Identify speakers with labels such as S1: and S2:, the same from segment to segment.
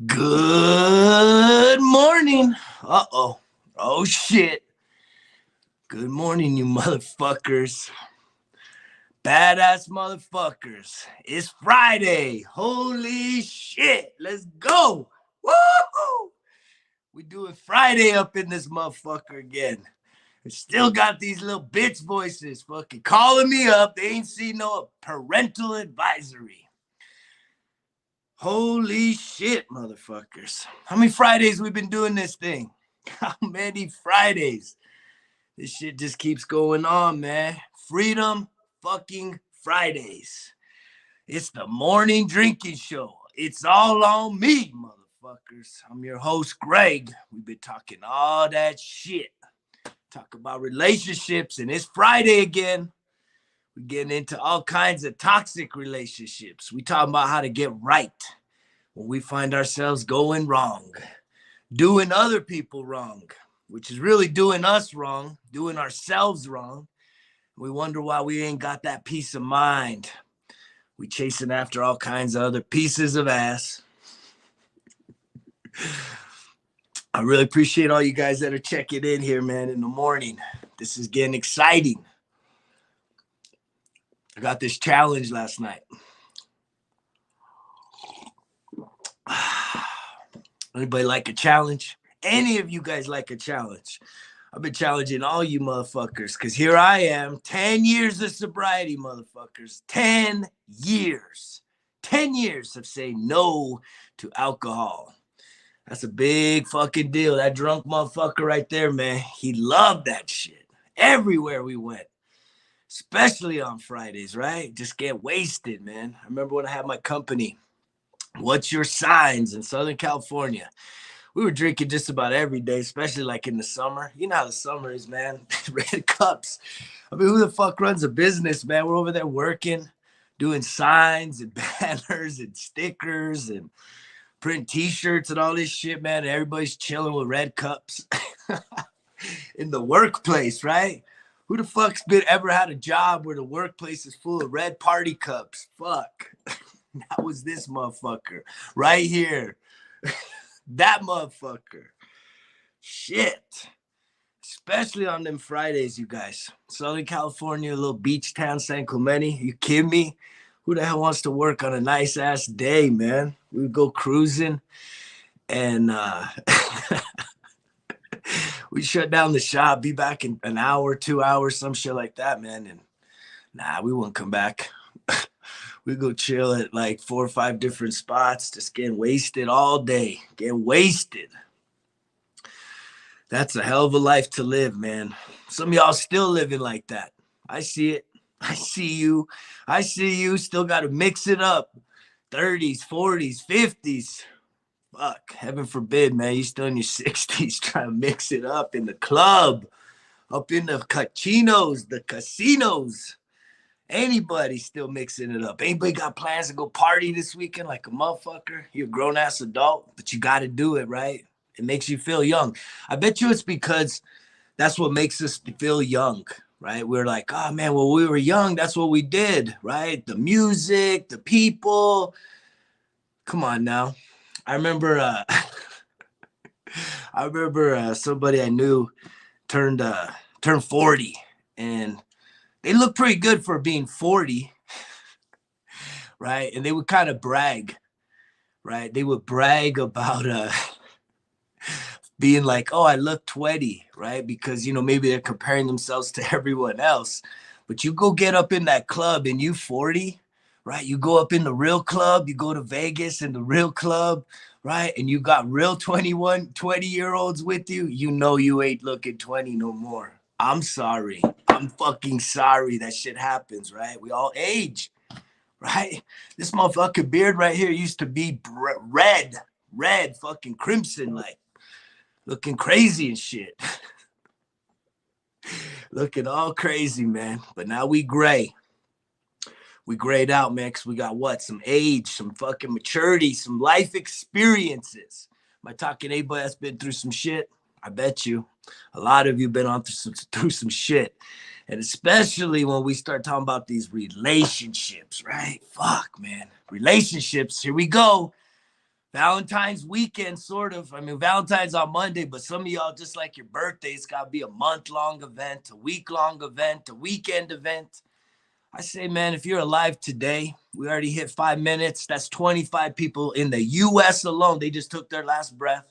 S1: Good morning. Uh-oh. Oh, shit. Good morning, you motherfuckers. Badass motherfuckers. It's Friday. Holy shit. Let's go. Woo! We doing Friday up in this motherfucker again. We still got these little bitch voices fucking calling me up. They ain't seen no parental advisory. Holy shit, motherfuckers. How many Fridays we been doing this thing? How many Fridays? This shit just keeps going on, man. Freedom fucking Fridays. It's the morning drinking show. It's all on me, motherfuckers. I'm your host, Greg. We've been talking all that shit. Talk about relationships, and it's Friday again. We're getting into all kinds of toxic relationships. We talking about how to get right when we find ourselves going wrong, doing other people wrong, which is really doing us wrong, doing ourselves wrong. We wonder why we ain't got that peace of mind. We chasing after all kinds of other pieces of ass. I really appreciate all you guys that are checking in here, man, in the morning. This is getting exciting. I got this challenge last night. Anybody like a challenge? Any of you guys like a challenge? I've been challenging all you motherfuckers because here I am, 10 years of sobriety, motherfuckers. 10 years. 10 years of saying no to alcohol. That's a big fucking deal. That drunk motherfucker right there, man, he loved that shit. Everywhere we went, especially on Fridays, right? Just get wasted, man. I remember when I had my company, What's Your Signs in Southern California. We were drinking just about every day, especially like in the summer. You know how the summer is, man. Red cups. I mean, who the fuck runs a business, man? We're over there working, doing signs and banners and stickers and printing t-shirts and all this shit, man. And everybody's chilling with red cups in the workplace, right? Who the fuck's ever had a job where the workplace is full of red party cups? Fuck. That was this motherfucker right here. That motherfucker. Shit. Especially on them Fridays, you guys. Southern California, a little beach town, San Clemente. You kidding me? Who the hell wants to work on a nice ass day, man? We would go cruising and we shut down the shop, be back in an hour, 2 hours, some shit like that, man. And nah, we wouldn't come back. We go chill at like 4 or 5 different spots, just getting wasted all day. Getting wasted. That's a hell of a life to live, man. Some of y'all still living like that. I see it. I see you. I see you. Still got to mix it up. 30s, 40s, 50s. Fuck. Heaven forbid, man. You still in your 60s trying to mix it up in the club, up in the cachinos, the casinos. Anybody still mixing it up? Anybody got plans to go party this weekend like a motherfucker? You're a grown-ass adult, but you got to do it, right? It makes you feel young. I bet you it's because that's what makes us feel young, right? We're like, oh, man, when we were young, that's what we did, right? The music, the people. Come on now. I remember somebody I knew turned 40, and they look pretty good for being 40, right? And they would kind of brag, right? They would brag about being like, oh, I look 20, right? Because, maybe they're comparing themselves to everyone else. But you go get up in that club and you 40, right? You go up in the real club, you go to Vegas in the real club, right? And you got real 20-year-olds with you. You know you ain't looking 20 no more. I'm sorry. I'm fucking sorry that shit happens, right? We all age, right? This motherfucking beard right here used to be red, fucking crimson, like looking crazy and shit. Looking all crazy, man. But now we gray. We grayed out, man, because we got what? Some age, some fucking maturity, some life experiences. Am I talking anybody that's been through some shit? I bet you. A lot of you been through some shit. And especially when we start talking about these relationships, right? Fuck, man. Relationships, here we go. Valentine's weekend, sort of. I mean, Valentine's on Monday, but some of y'all, just like your birthday, it's got to be a month-long event, a week-long event, a weekend event. I say, man, if you're alive today, we already hit 5 minutes. That's 25 people in the U.S. alone. They just took their last breath,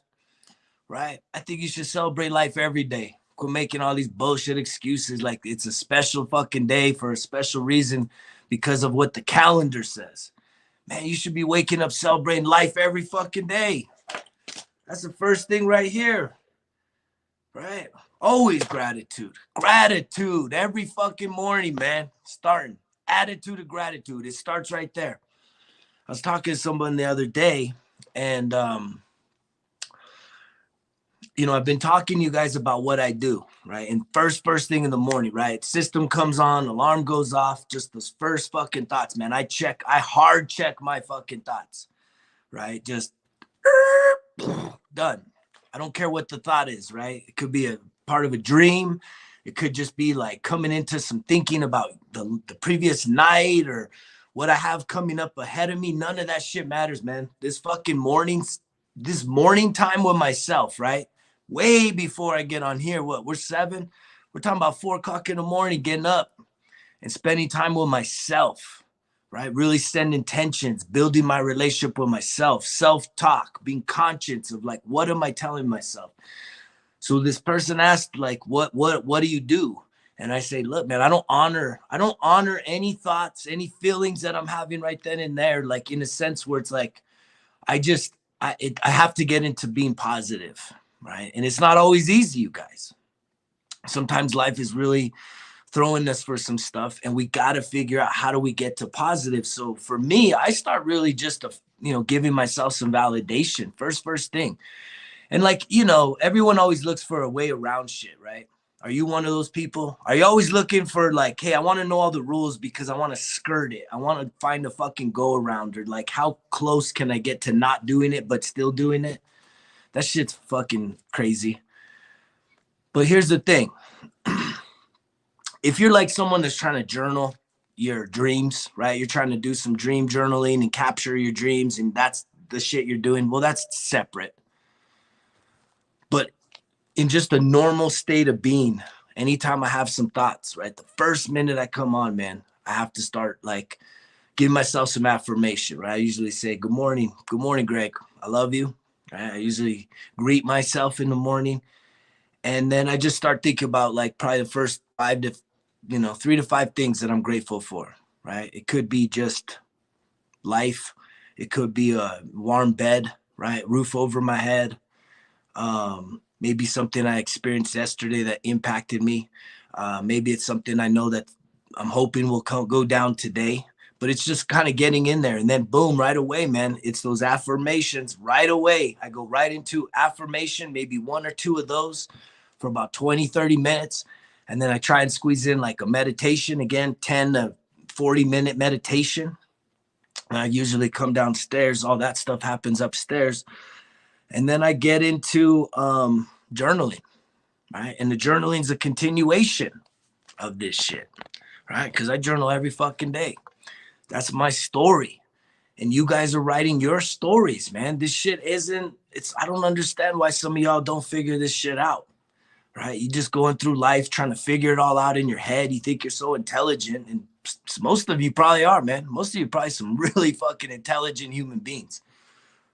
S1: right? I think you should celebrate life every day. Quit making all these bullshit excuses like it's a special fucking day for a special reason because of what the calendar says. Man, you should be waking up celebrating life every fucking day. That's the first thing right here, right? Always gratitude. Gratitude every fucking morning, man. Starting. Attitude of gratitude. It starts right there. I was talking to someone the other day, and I've been talking to you guys about what I do, right? And first thing in the morning, right? System comes on, alarm goes off, just those first fucking thoughts, man. I hard check my fucking thoughts, right? Just done. I don't care what the thought is, right? It could be a part of a dream. It could just be like coming into some thinking about the previous night or what I have coming up ahead of me. None of that shit matters, man. This morning time with myself, right? Way before I get on here, we're 7. We're talking about 4 o'clock in the morning, getting up and spending time with myself, right? Really setting intentions, building my relationship with myself, self-talk, being conscious of like, what am I telling myself? So this person asked, like, what do you do? And I say, look, man, I don't honor any thoughts, any feelings that I'm having right then and there, like in a sense where it's like, I have to get into being positive, right? And it's not always easy, you guys. Sometimes life is really throwing us for some stuff, and we got to figure out how do we get to positive. So for me, I start really just giving myself some validation first thing. And like, everyone always looks for a way around shit, right? Are you one of those people? Are you always looking for like, hey, I want to know all the rules because I want to skirt it. I want to find a fucking go around, or like, how close can I get to not doing it but still doing it? That shit's fucking crazy. But here's the thing. If you're like someone that's trying to journal your dreams, right? You're trying to do some dream journaling and capture your dreams, and that's the shit you're doing. Well, that's separate. But in just a normal state of being, anytime I have some thoughts, right? The first minute I come on, man, I have to start like giving myself some affirmation, right? I usually say, good morning, Greg. I love you. Right? I usually greet myself in the morning. And then I just start thinking about like probably the first 3 to 5 things that I'm grateful for, right? It could be just life. It could be a warm bed, right? Roof over my head. Maybe something I experienced yesterday that impacted me. Maybe it's something I know that I'm hoping will go down today, but it's just kind of getting in there. And then boom, right away, man, it's those affirmations right away. I go right into affirmation, maybe 1 or 2 of those for about 20, 30 minutes. And then I try and squeeze in like a meditation, again, 10 to 40-minute meditation. And I usually come downstairs. All that stuff happens upstairs. And then I get into journaling, right? And the journaling is a continuation of this shit, right? Because I journal every fucking day. That's my story. And you guys are writing your stories, man. This shit I don't understand why some of y'all don't figure this shit out, right? You just going through life trying to figure it all out in your head. You think you're so intelligent, and most of you probably are, man. Most of you probably some really fucking intelligent human beings.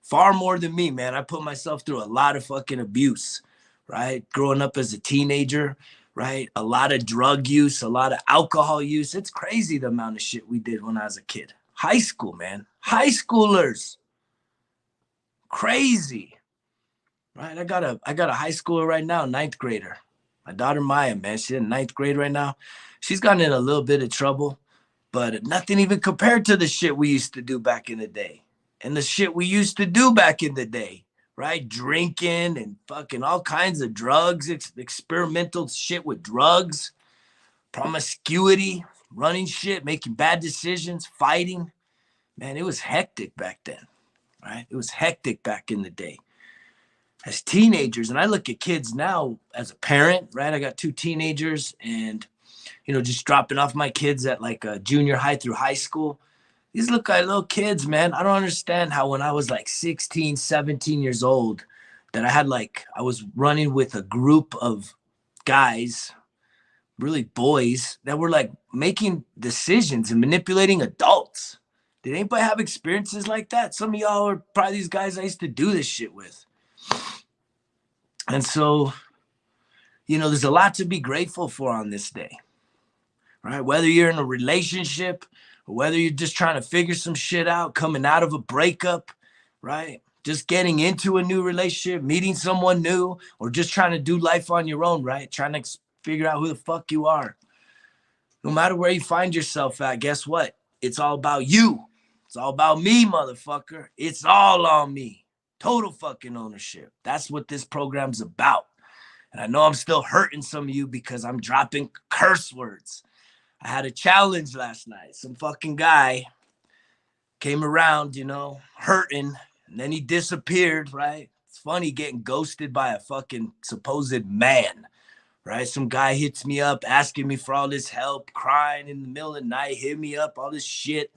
S1: Far more than me, man. I put myself through a lot of fucking abuse, right? Growing up as a teenager, right? A lot of drug use, a lot of alcohol use. It's crazy the amount of shit we did when I was a kid. High school, man. High schoolers. Crazy. Right? I got a high schooler right now, 9th grader. My daughter Maya, man. She's in 9th grade right now. She's gotten in a little bit of trouble, but nothing even compared to the shit we used to do back in the day. And the shit we used to do back in the day, right? Drinking and fucking all kinds of drugs, experimental shit with drugs, promiscuity, running shit, making bad decisions, fighting. Man, it was hectic back then, right? It was hectic back in the day. As teenagers, and I look at kids now as a parent, right? I got 2 teenagers, and, just dropping off my kids at like a junior high through high school. These look like little kids, man. I don't understand how when I was like 16, 17 years old, that I was running with a group of guys, really boys, that were like making decisions and manipulating adults. Did anybody have experiences like that? Some of y'all are probably these guys I used to do this shit with. And so, there's a lot to be grateful for on this day, right? Whether you're in a relationship or whether you're just trying to figure some shit out, coming out of a breakup, right? Just getting into a new relationship, meeting someone new, or just trying to do life on your own, right? Trying to figure out who the fuck you are. No matter where you find yourself at, guess what? It's all about you. It's all about me, motherfucker. It's all on me. Total fucking ownership. That's what this program's about. And I know I'm still hurting some of you because I'm dropping curse words. I had a challenge last night. Some fucking guy came around, hurting, and then he disappeared, right? It's funny getting ghosted by a fucking supposed man, right? Some guy hits me up asking me for all this help, crying in the middle of the night, hit me up, all this shit,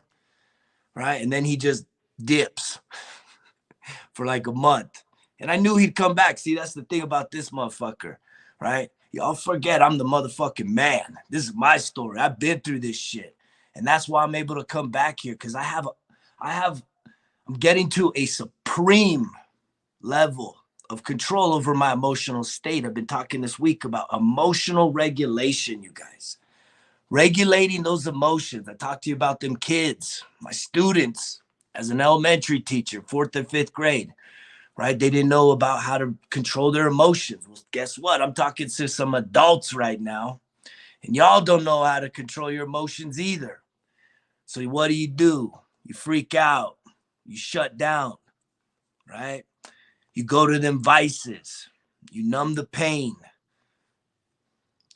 S1: right? And then he just dips for like a month. And I knew he'd come back. See, that's the thing about this motherfucker, right? Y'all forget I'm the motherfucking man. This is my story. I've been through this shit. And that's why I'm able to come back here, because I'm getting to a supreme level of control over my emotional state. I've been talking this week about emotional regulation, you guys. Regulating those emotions. I talked to you about them kids, my students, as an elementary teacher, 4th and 5th grade, right? They didn't know about how to control their emotions. Well, guess what? I'm talking to some adults right now, and y'all don't know how to control your emotions either. So what do? You freak out. You shut down, right? You go to them vices. You numb the pain,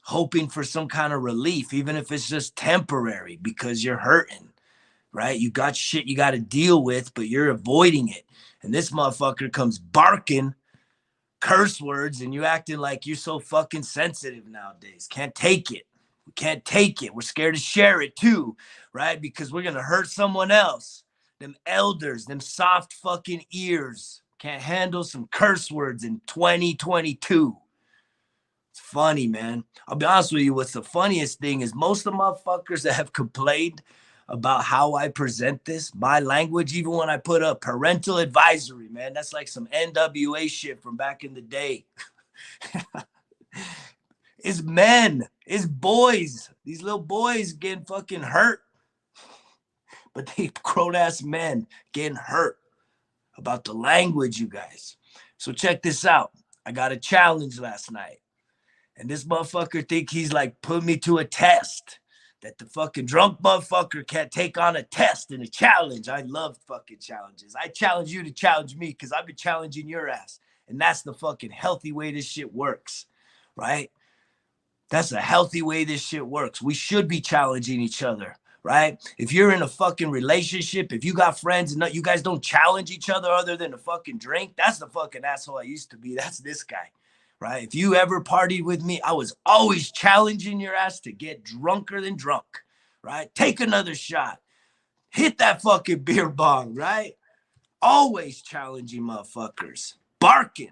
S1: hoping for some kind of relief, even if it's just temporary because you're hurting, right? You got shit you got to deal with, but you're avoiding it. And this motherfucker comes barking curse words and you acting like you're so fucking sensitive nowadays. Can't take it. We can't take it. We're scared to share it too, right? Because we're going to hurt someone else. Them elders, them soft fucking ears can't handle some curse words in 2022. It's funny, man. I'll be honest with you. What's the funniest thing is most of the motherfuckers that have complained about how I present this, my language, even when I put up parental advisory, man, that's like some NWA shit from back in the day. It's men, it's boys. These little boys getting fucking hurt. But they grown-ass men getting hurt about the language, you guys. So check this out. I got a challenge last night. And this motherfucker think he's like putting me to a test. That the fucking drunk motherfucker can't take on a test and a challenge. I love fucking challenges. I challenge you to challenge me because I've been challenging your ass. And that's the fucking healthy way this shit works, right? That's a healthy way this shit works. We should be challenging each other, right? If you're in a fucking relationship, if you got friends and you guys don't challenge each other other than a fucking drink, that's the fucking asshole I used to be. That's this guy, right? If you ever partied with me, I was always challenging your ass to get drunker than drunk, right? Take another shot. Hit that fucking beer bong, right? Always challenging motherfuckers, barking.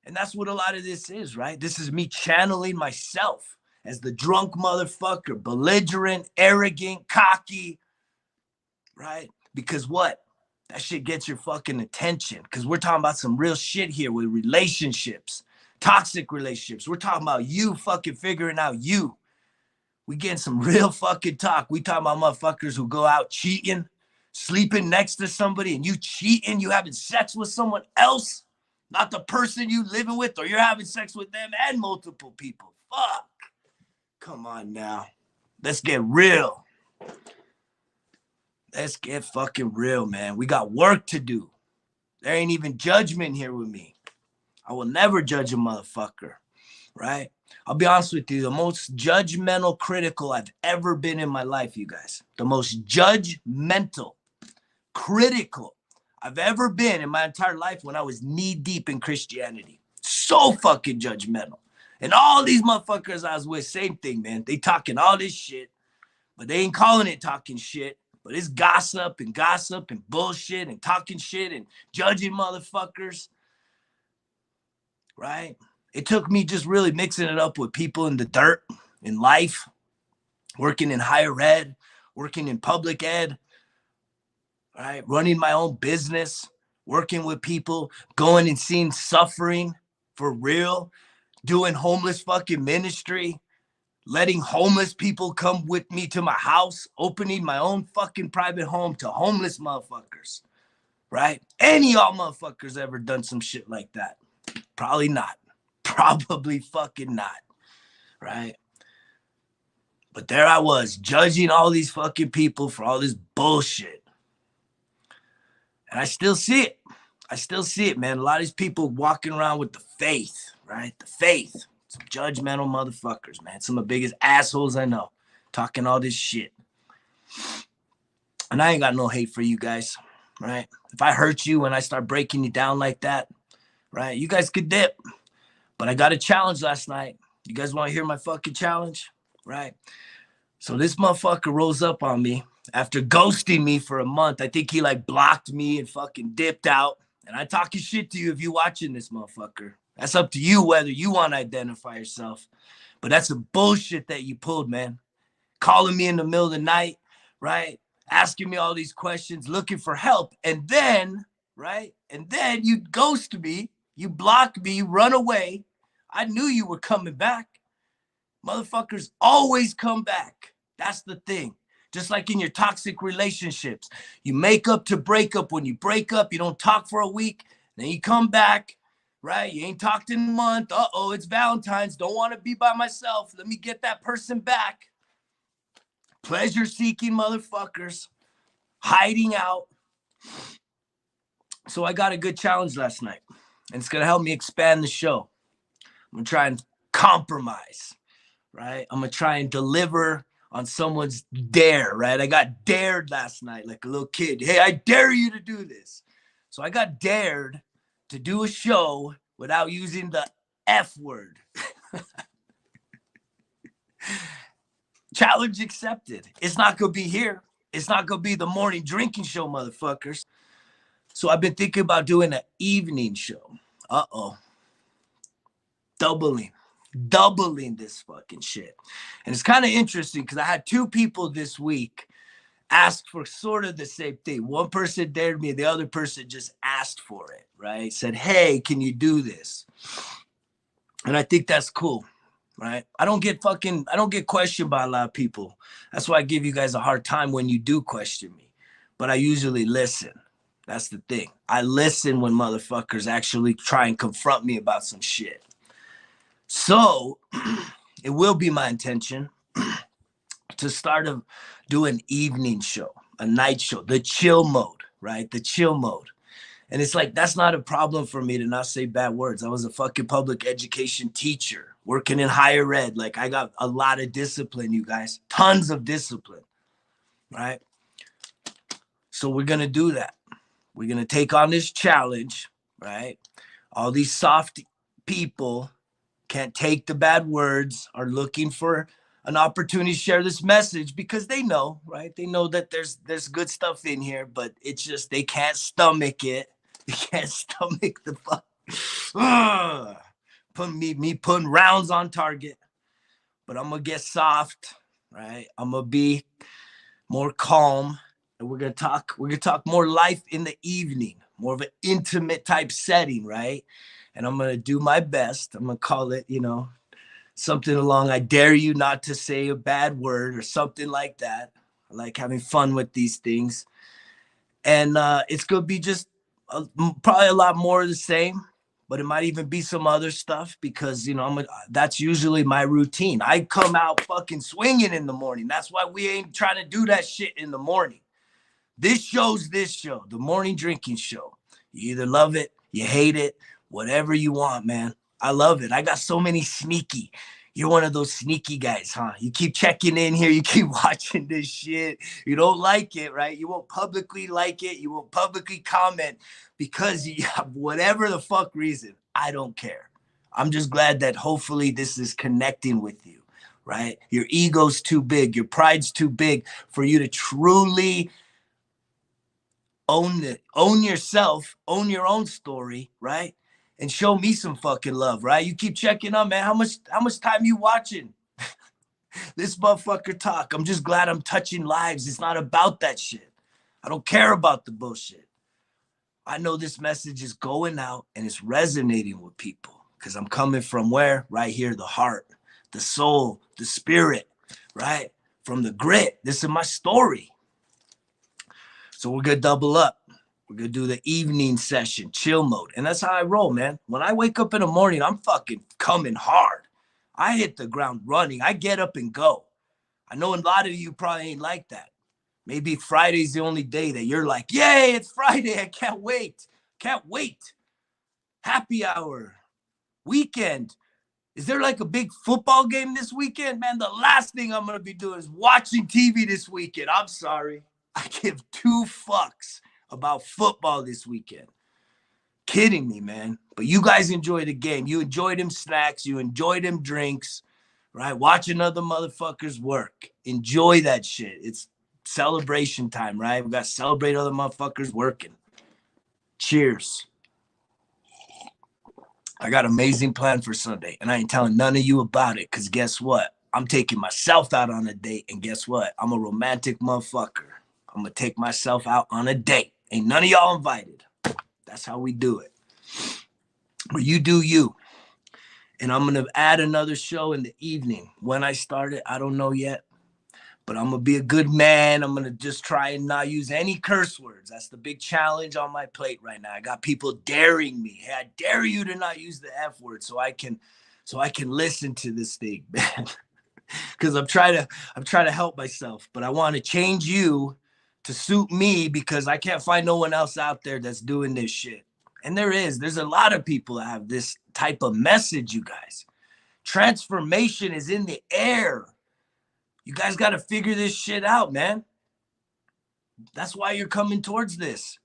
S1: And that's what a lot of this is, right? This is me channeling myself as the drunk motherfucker, belligerent, arrogant, cocky, right? Because what? That shit gets your fucking attention. Because we're talking about some real shit here with relationships, toxic relationships. We're talking about you fucking figuring out you. We getting some real fucking talk. We talking about motherfuckers who go out cheating, sleeping next to somebody, and you cheating, you having sex with someone else. Not the person you living with, or you're having sex with them and multiple people. Fuck. Come on now. Let's get real. Let's get fucking real, man. We got work to do. There ain't even judgment here with me. I will never judge a motherfucker, right? I'll be honest with you. The most judgmental, critical I've ever been in my life, you guys. The most judgmental, critical I've ever been in my entire life when I was knee deep in Christianity. So fucking judgmental. And all these motherfuckers I was with, same thing, man. They talking all this shit, but they ain't calling it talking shit. But it's gossip and bullshit and talking shit and judging motherfuckers, right? It took me just really mixing it up with people in the dirt, in life, working in higher ed, working in public ed, right? Running my own business, working with people, going and seeing suffering for real, doing homeless fucking ministry, letting homeless people come with me to my house, opening my own fucking private home to homeless motherfuckers, right? Any y'all motherfuckers ever done some shit like that? Probably not. Probably fucking not, right? But there I was, judging all these fucking people for all this bullshit. And I still see it. I still see it, man. A lot of these people walking around with the faith, right? The faith. Some judgmental motherfuckers, man. Some of the biggest assholes I know. Talking all this shit. And I ain't got no hate for you guys, right? If I hurt you and I start breaking you down like that, right? You guys could dip. But I got a challenge last night. You guys want to hear my fucking challenge? Right? So this motherfucker rolls up on me after ghosting me for a month. I think he like blocked me and fucking dipped out. And I talking shit to you if you watching this motherfucker. That's up to you whether you want to identify yourself. But that's the bullshit that you pulled, man. Calling me in the middle of the night, right? Asking me all these questions, looking for help. And then, right? And then you ghost me. You block me, run away. I knew you were coming back. Motherfuckers always come back. That's the thing. Just like in your toxic relationships. You make up to break up. When you break up, you don't talk for a week. Then you come back, right? You ain't talked in a month. Uh-oh, it's Valentine's. Don't want to be by myself. Let me get that person back. Pleasure-seeking motherfuckers. Hiding out. So I got a good challenge last night. And it's going to help me expand the show. I'm going to try and compromise, right? I'm going to try and deliver on someone's dare, right? I got dared last night like a little kid. Hey, I dare you to do this. So I got dared to do a show without using the F word. Challenge accepted. It's not going to be here. It's not going to be the morning drinking show, motherfuckers. So I've been thinking about doing an evening show. Uh-oh. Doubling this fucking shit. And it's kind of interesting because I had two people this week ask for sort of the same thing. One person dared me, the other person just asked for it, right? Said, hey, can you do this? And I think that's cool, right? I don't get questioned by a lot of people. That's why I give you guys a hard time when you do question me. But I usually listen. That's the thing. I listen when motherfuckers actually try and confront me about some shit. So it will be my intention to start do an evening show, a night show, the chill mode, right? The chill mode. And it's like, that's not a problem for me to not say bad words. I was a fucking public education teacher working in higher ed. Like I got a lot of discipline, you guys, tons of discipline, right? So we're going to do that. We're going to take on this challenge, right? All these soft people can't take the bad words, are looking for an opportunity to share this message because they know, right? They know that there's good stuff in here, but it's just they can't stomach it. They can't stomach the fuck. Me putting rounds on target. But I'm gonna get soft, right? I'm gonna be more calm. And we're gonna talk more life in the evening, more of an intimate type setting, right? And I'm gonna do my best. I'm gonna call it, something along, I dare you not to say a bad word or something like that. I like having fun with these things. And it's gonna be just probably a lot more of the same, but it might even be some other stuff because, that's usually my routine. I come out fucking swinging in the morning. That's why we ain't trying to do that shit in the morning. This show's this show, the morning drinking show. You either love it, you hate it, whatever you want, man. I love it. I got so many sneaky. You're one of those sneaky guys, huh? You keep checking in here. You keep watching this shit. You don't like it, right? You won't publicly like it. You won't publicly comment because you have whatever the fuck reason. I don't care. I'm just glad that hopefully this is connecting with you, right? Your ego's too big. Your pride's too big for you to truly own it, own yourself, own your own story, right? And show me some fucking love, right? You keep checking on, man. How much time you watching this motherfucker talk? I'm just glad I'm touching lives. It's not about that shit. I don't care about the bullshit. I know this message is going out and it's resonating with people because I'm coming from where? Right here, the heart, the soul, the spirit, right? From the grit. This is my story. So we're going to double up. We're going to do the evening session, chill mode. And that's how I roll, man. When I wake up in the morning, I'm fucking coming hard. I hit the ground running. I get up and go. I know a lot of you probably ain't like that. Maybe Friday's the only day that you're like, yay, it's Friday. I can't wait. Can't wait. Happy hour. Weekend. Is there like a big football game this weekend? Man, the last thing I'm going to be doing is watching TV this weekend. I'm sorry. I give 2 fucks about football this weekend. Kidding me, man. But you guys enjoy the game. You enjoy them snacks. You enjoy them drinks, right? Watching other motherfuckers work. Enjoy that shit. It's celebration time, right? We got to celebrate other motherfuckers working. Cheers. I got an amazing plan for Sunday, and I ain't telling none of you about it, because guess what? I'm taking myself out on a date, and guess what? I'm a romantic motherfucker. I'm going to take myself out on a date. Ain't none of y'all invited. That's how we do it. But you do you. And I'm going to add another show in the evening. When I start it, I don't know yet. But I'm going to be a good man. I'm going to just try and not use any curse words. That's the big challenge on my plate right now. I got people daring me. Hey, I dare you to not use the F word so I can listen to this thing, man. Because I'm trying to help myself. But I want to change you to suit me because I can't find no one else out there that's doing this shit. And there's a lot of people that have this type of message, you guys. Transformation is in the air. You guys got to figure this shit out, man. That's why you're coming towards this.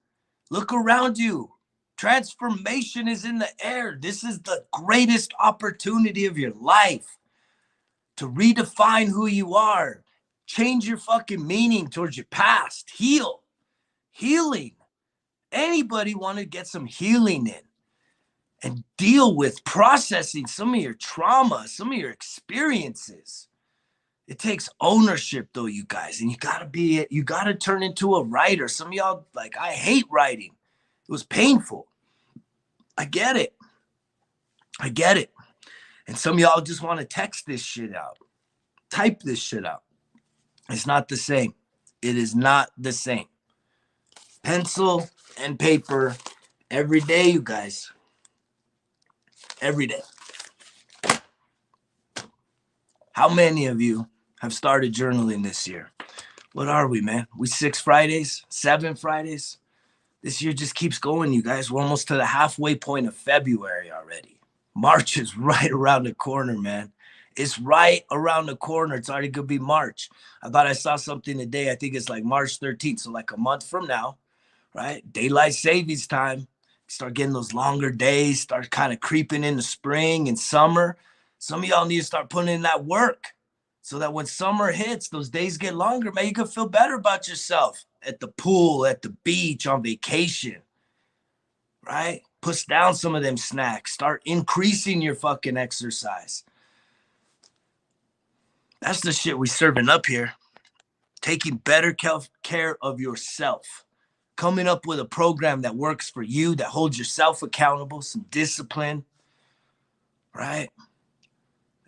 S1: Look around you. Transformation is in the air. This is the greatest opportunity of your life to redefine who you are. Change your fucking meaning towards your past. Healing. Anybody want to get some healing in and deal with processing some of your trauma, some of your experiences. It takes ownership though, you guys, and you gotta turn into a writer. Some of y'all, like, I hate writing. It was painful. I get it. And some of y'all just want to text this shit out. Type this shit out. It's not the same. It is not the same. Pencil and paper every day, you guys. Every day. How many of you have started journaling this year? What are we, man? We 6 Fridays, 7 Fridays. This year just keeps going, you guys. We're almost to the halfway point of February already. March is right around the corner, man. It's right around the corner. It's already going to be March. I thought I saw something today. I think it's like March 13th. So like a month from now, right? Daylight savings time. Start getting those longer days. Start kind of creeping into spring and summer. Some of y'all need to start putting in that work so that when summer hits, those days get longer, man. You can feel better about yourself at the pool, at the beach, on vacation, right? Push down some of them snacks. Start increasing your fucking exercise. That's the shit we serving up here. Taking better care of yourself. Coming up with a program that works for you, that holds yourself accountable, some discipline, right?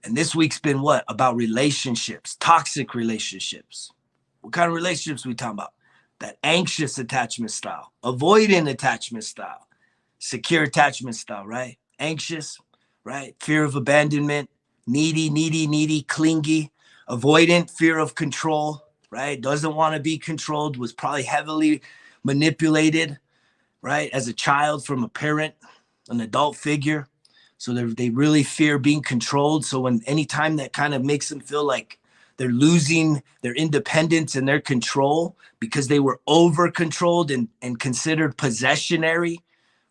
S1: And this week's been what? About relationships, toxic relationships. What kind of relationships we talking about? That anxious attachment style, avoidant attachment style, secure attachment style, right? Anxious, right? Fear of abandonment, needy, clingy, avoidant, fear of control, right? Doesn't want to be controlled, was probably heavily manipulated, right? As a child from a parent, an adult figure. So they really fear being controlled. So anytime that kind of makes them feel like they're losing their independence and their control because they were over-controlled and considered possessionary,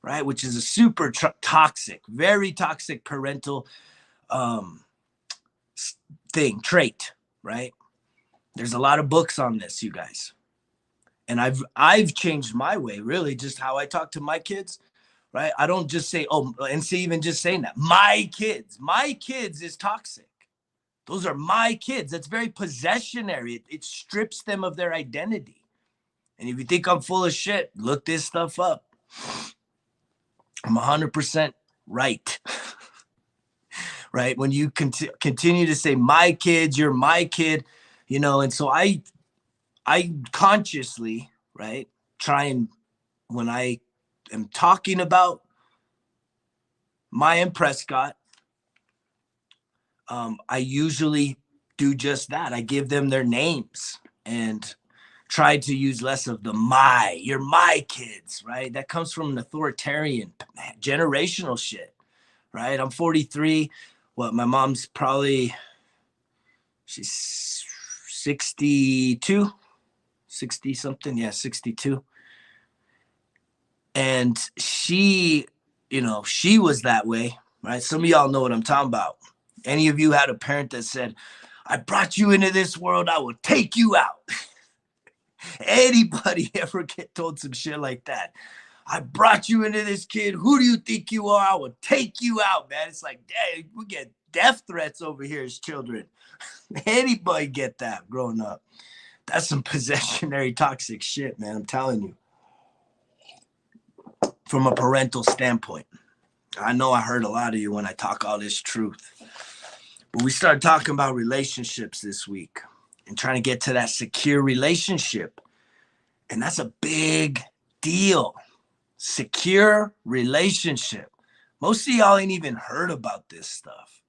S1: right? Which is a super toxic, very toxic parental trait, right? There's a lot of books on this, you guys. And I've changed my way, really, just how I talk to my kids, right? I don't just say, oh, and see, even just saying that, my kids is toxic. Those are my kids. That's very possessionary. It strips them of their identity. And if you think I'm full of shit, look this stuff up. I'm 100% right. Right? When you continue to say my kids, you're my kid, you know, and so I consciously, right, try and when I am talking about Maya and Prescott, I usually do just that. I give them their names and try to use less of the you're my kids, right? That comes from an authoritarian generational shit, right? I'm 43. What, my mom's probably, she's 62, 60 something. Yeah, 62. And she, you know, she was that way, right? Some of y'all know what I'm talking about. Any of you had a parent that said, I brought you into this world, I will take you out. Anybody ever get told some shit like that? I brought you into this, kid. Who do you think you are? I will take you out, man. It's like, dang, we get death threats over here as children. Anybody get that growing up? That's some possessionary toxic shit, man. I'm telling you. From a parental standpoint. I know I hurt a lot of you when I talk all this truth. But we started talking about relationships this week and trying to get to that secure relationship. And that's a big deal. Secure relationship. Most of y'all ain't even heard about this stuff.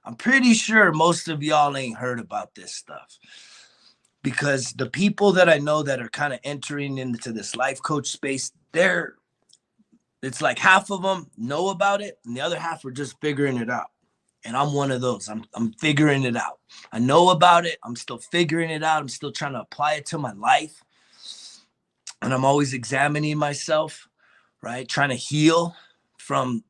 S1: I'm pretty sure most of y'all ain't heard about this stuff. Because the people that I know that are kind of entering into this life coach space, it's like half of them know about it and the other half are just figuring it out. And I'm one of those. I'm figuring it out. I know about it. I'm still figuring it out. I'm still trying to apply it to my life. And I'm always examining myself, right? Trying to heal from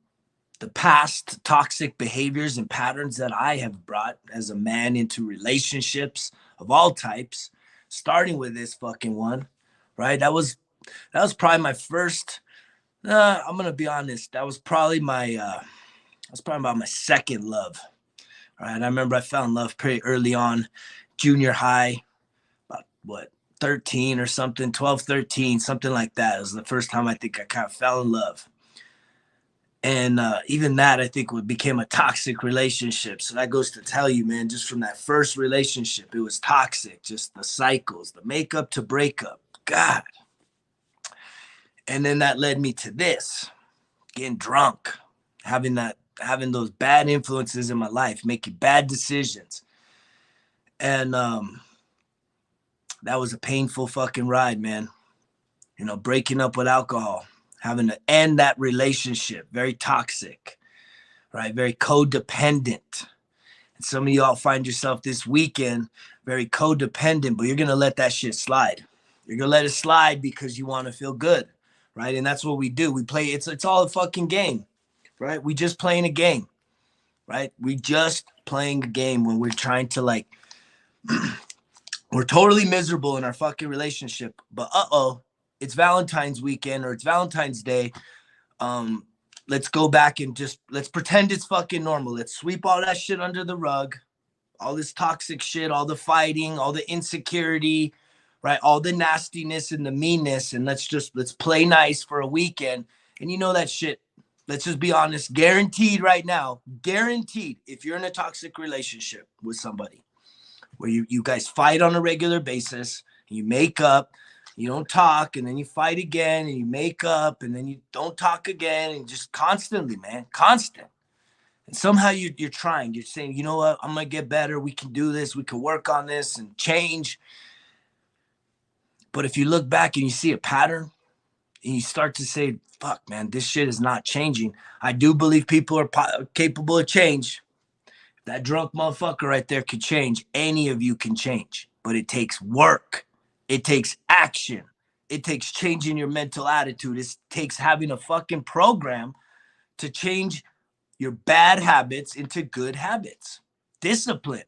S1: the past toxic behaviors and patterns that I have brought as a man into relationships of all types, starting with this fucking one, right? That was probably my first, I'm going to be honest. That was probably about my second love. Right. I remember I fell in love pretty early on, junior high, about what, 13 or something, 12, 13, something like that. It was the first time I think I kind of fell in love. And even that, I think, became a toxic relationship. So that goes to tell you, man, just from that first relationship, it was toxic. Just the cycles, the makeup to breakup. God. And then that led me to this, getting drunk, having those bad influences in my life, making bad decisions. And that was a painful fucking ride, man. You know, breaking up with alcohol, having to end that relationship, very toxic, right? Very codependent. And some of y'all find yourself this weekend very codependent, but you're going to let that shit slide. You're going to let it slide because you want to feel good, right? And that's what we do. We play, it's all a fucking game, right? We just playing a game, right? We just playing a game when we're trying to like, we're totally miserable in our fucking relationship, but it's Valentine's weekend or it's Valentine's Day. Let's go back and let's pretend it's fucking normal. Let's sweep all that shit under the rug, all this toxic shit, all the fighting, all the insecurity, right? All the nastiness and the meanness. And let's play nice for a weekend. And you know that shit, let's just be honest, guaranteed right now, guaranteed if you're in a toxic relationship with somebody where you guys fight on a regular basis, you make up, you don't talk, and then you fight again, and you make up, and then you don't talk again, and just constantly, man, constant. And somehow you're trying, you're saying, you know what, I'm going to get better, we can do this, we can work on this and change. But if you look back and you see a pattern, and you start to say, fuck, man, this shit is not changing. I do believe people are capable of change. That drunk motherfucker right there could change. Any of you can change, but it takes work. It takes action. It takes changing your mental attitude. It takes having a fucking program to change your bad habits into good habits. Discipline.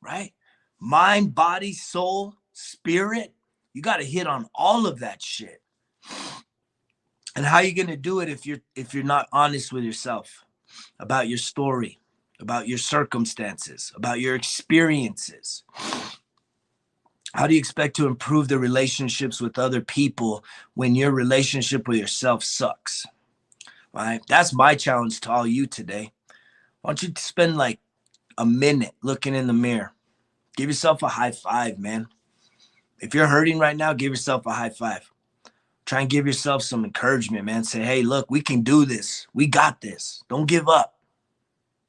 S1: right? Mind, body, soul, spirit. You got to hit on all of that shit. And how are you going to do it if you're not honest with yourself about your story, about your circumstances, about your experiences? How do you expect to improve the relationships with other people when your relationship with yourself sucks? Right? That's my challenge to all you today. I want you to spend like a minute looking in the mirror. Give yourself a high five, man. If you're hurting right now, give yourself a high five. Try and give yourself some encouragement, man. Say, hey, look, we can do this. We got this. Don't give up.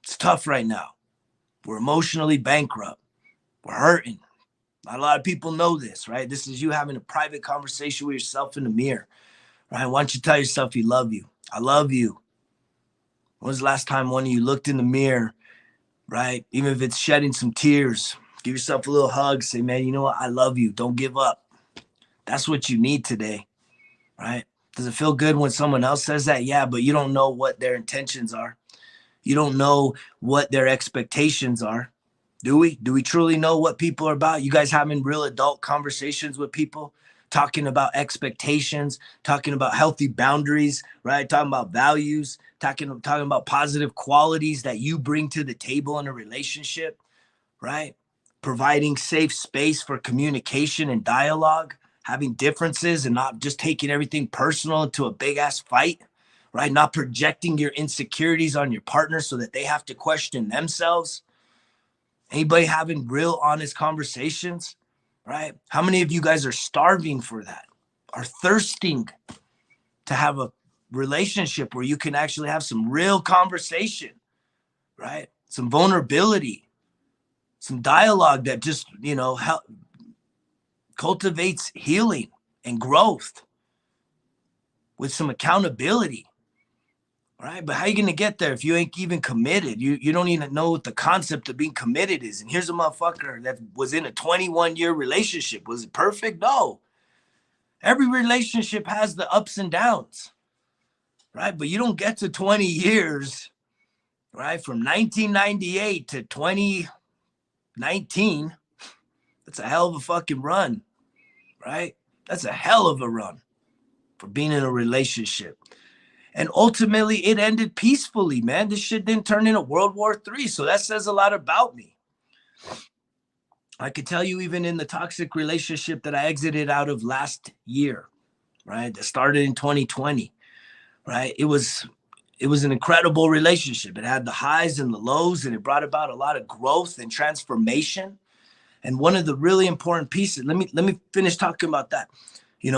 S1: It's tough right now. We're emotionally bankrupt. We're hurting. Not a lot of people know this, right? This is you having a private conversation with yourself in the mirror, right? Why don't you tell yourself you love you? I love you. When was the last time one of you looked in the mirror, right? Even if it's shedding some tears, give yourself a little hug. Say, man, you know what? I love you. Don't give up. That's what you need today, right? Does it feel good when someone else says that? Yeah, but you don't know what their intentions are. You don't know what their expectations are. Do we? Do we truly know what people are about? You guys having real adult conversations with people, talking about expectations, talking about healthy boundaries, right? Talking about values, talking about positive qualities that you bring to the table in a relationship, right? Providing safe space for communication and dialogue, having differences and not just taking everything personal into a big ass fight, right? Not projecting your insecurities on your partner so that they have to question themselves. Anybody having real honest conversations, right? How many of you guys are starving for that, are thirsting to have a relationship where you can actually have some real conversation, right? Some vulnerability, some dialogue that just, cultivates healing and growth with some accountability, right? But how are you going to get there if you ain't even committed? You don't even know what the concept of being committed is. And here's a motherfucker that was in a 21-year relationship. Was it perfect? No. Every relationship has the ups and downs, right? But you don't get to 20 years, right? From 1998 to 2019. That's a hell of a fucking run, right? That's a hell of a run for being in a relationship. And ultimately, it ended peacefully, man. This shit didn't turn into World War III. So that says a lot about me. I could tell you, even in the toxic relationship that I exited out of last year, right? That started in 2020, right? It was an incredible relationship. It had the highs and the lows, and it brought about a lot of growth and transformation. And one of the really important pieces, let me finish talking about that. It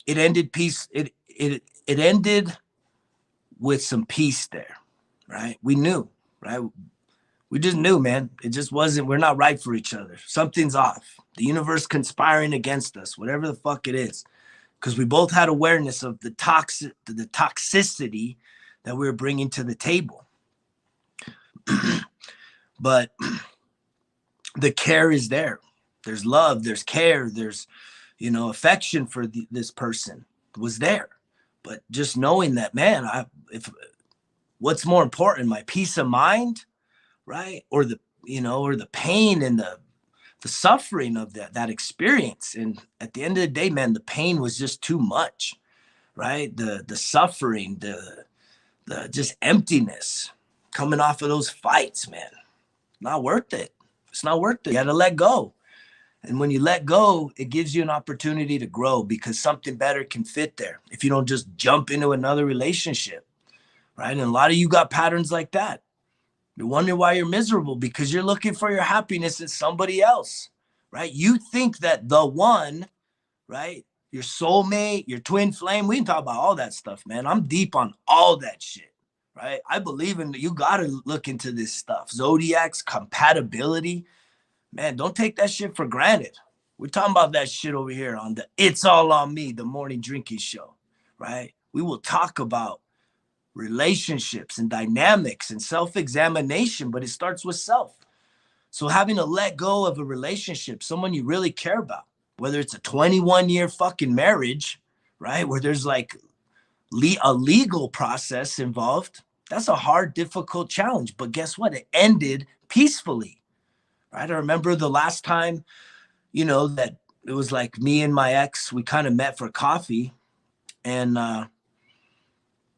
S1: ended peace. It ended with some peace there, right? We knew, right? We just knew, man. It just wasn't, we're not right for each other. Something's off. The universe conspiring against us, whatever the fuck it is. Because we both had awareness of the toxicity that we were bringing to the table. But the care is there. There's love, there's care, there's, affection for this person was there. But just knowing that, man, what's more important, my peace of mind, right? Or the pain and the suffering of that experience. And at the end of the day, man, the pain was just too much, right? The suffering, the just emptiness coming off of those fights, man, not worth it. It's not worth it. You got to let go. And when you let go, it gives you an opportunity to grow because something better can fit there if you don't just jump into another relationship, right? And a lot of you got patterns like that. You're wondering why you're miserable because you're looking for your happiness in somebody else, right? You think that the one, right? Your soulmate, your twin flame, we can talk about all that stuff, man. I'm deep on all that shit, right? I believe you got to look into this stuff. Zodiacs, compatibility. Man, don't take that shit for granted. We're talking about that shit over here on the It's All On Me, the morning drinking show, right? We will talk about relationships and dynamics and self-examination, but it starts with self. So having to let go of a relationship, someone you really care about, whether it's a 21-year fucking marriage, right? Where there's like a legal process involved. That's a hard, difficult challenge. But guess what? It ended peacefully. right? I remember the last time, that it was like me and my ex, we kind of met for coffee. And,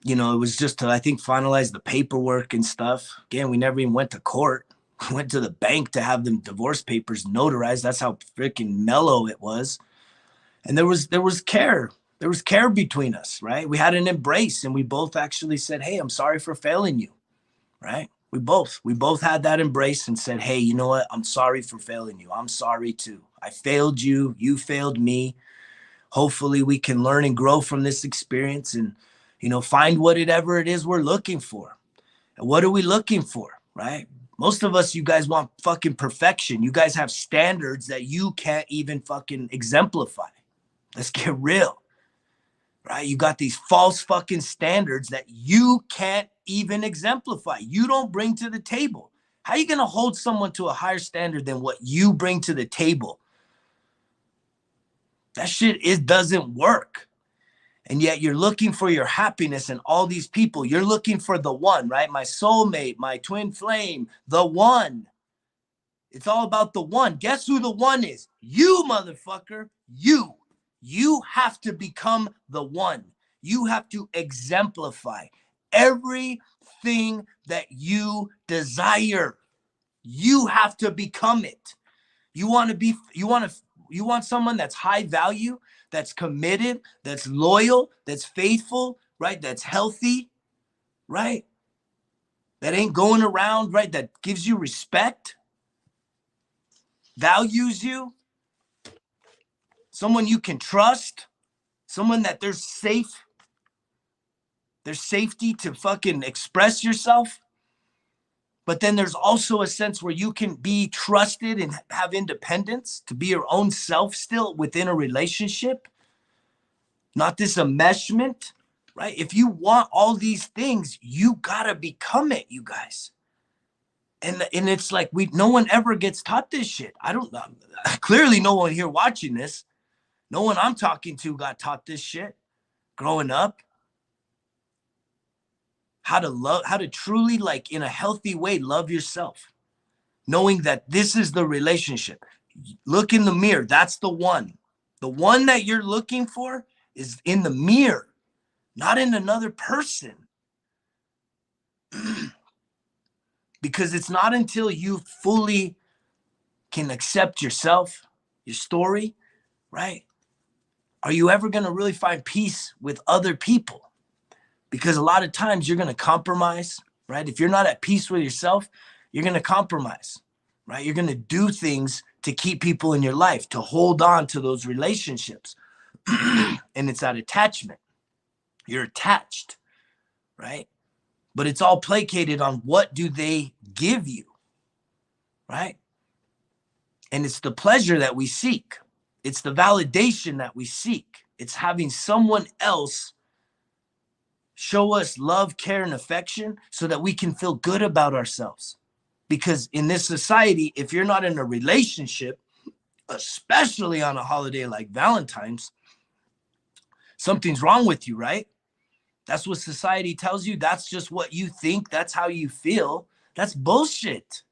S1: it was just to, I think, finalize the paperwork and stuff. Again, we never even went to court. We went to the bank to have them divorce papers notarized. That's how freaking mellow it was. And there was care. There was care between us, right? We had an embrace, and we both actually said, "Hey, I'm sorry for failing you," right? We both had that embrace and said, "Hey, you know what? I'm sorry for failing you. I'm sorry too. I failed you. You failed me. Hopefully we can learn and grow from this experience and, find whatever it is we're looking for." And what are we looking for, right? Most of us, you guys want fucking perfection. You guys have standards that you can't even fucking exemplify. Let's get real, right? You got these false fucking standards that you can't even exemplify. You don't bring to the table. How are you going to hold someone to a higher standard than what you bring to the table? That shit, it doesn't work. And yet you're looking for your happiness in all these people. You're looking for the one, right? My soulmate, my twin flame, the one. It's all about the one. Guess who the one is? You, motherfucker. You. You have to become the one. You have to exemplify everything that you desire. You have to become it. You want someone that's high value, that's committed, that's loyal, that's faithful, right? That's healthy, right? That ain't going around, right? That gives you respect, values you, someone you can trust, someone that there's safety to fucking express yourself. But then there's also a sense where you can be trusted and have independence to be your own self still within a relationship. Not this enmeshment, right? If you want all these things, you gotta become it, you guys. And it's like no one ever gets taught this shit. I don't know. Clearly no one here watching this, no one I'm talking to got taught this shit growing up. How to truly, like in a healthy way, love yourself. Knowing that this is the relationship. Look in the mirror. That's the one. The one that you're looking for is in the mirror, not in another person. Because it's not until you fully can accept yourself, your story, right? Are you ever going to really find peace with other people? Because a lot of times you're going to compromise, right? If you're not at peace with yourself, you're going to compromise, right? You're going to do things to keep people in your life, to hold on to those relationships. And it's that attachment. You're attached, right? But it's all placated on what do they give you, right? And it's the pleasure that we seek. It's the validation that we seek. It's having someone else show us love, care, and affection so that we can feel good about ourselves. Because in this society, if you're not in a relationship, especially on a holiday like Valentine's, something's wrong with you, right? That's what society tells you. That's just what you think. That's how you feel. That's bullshit.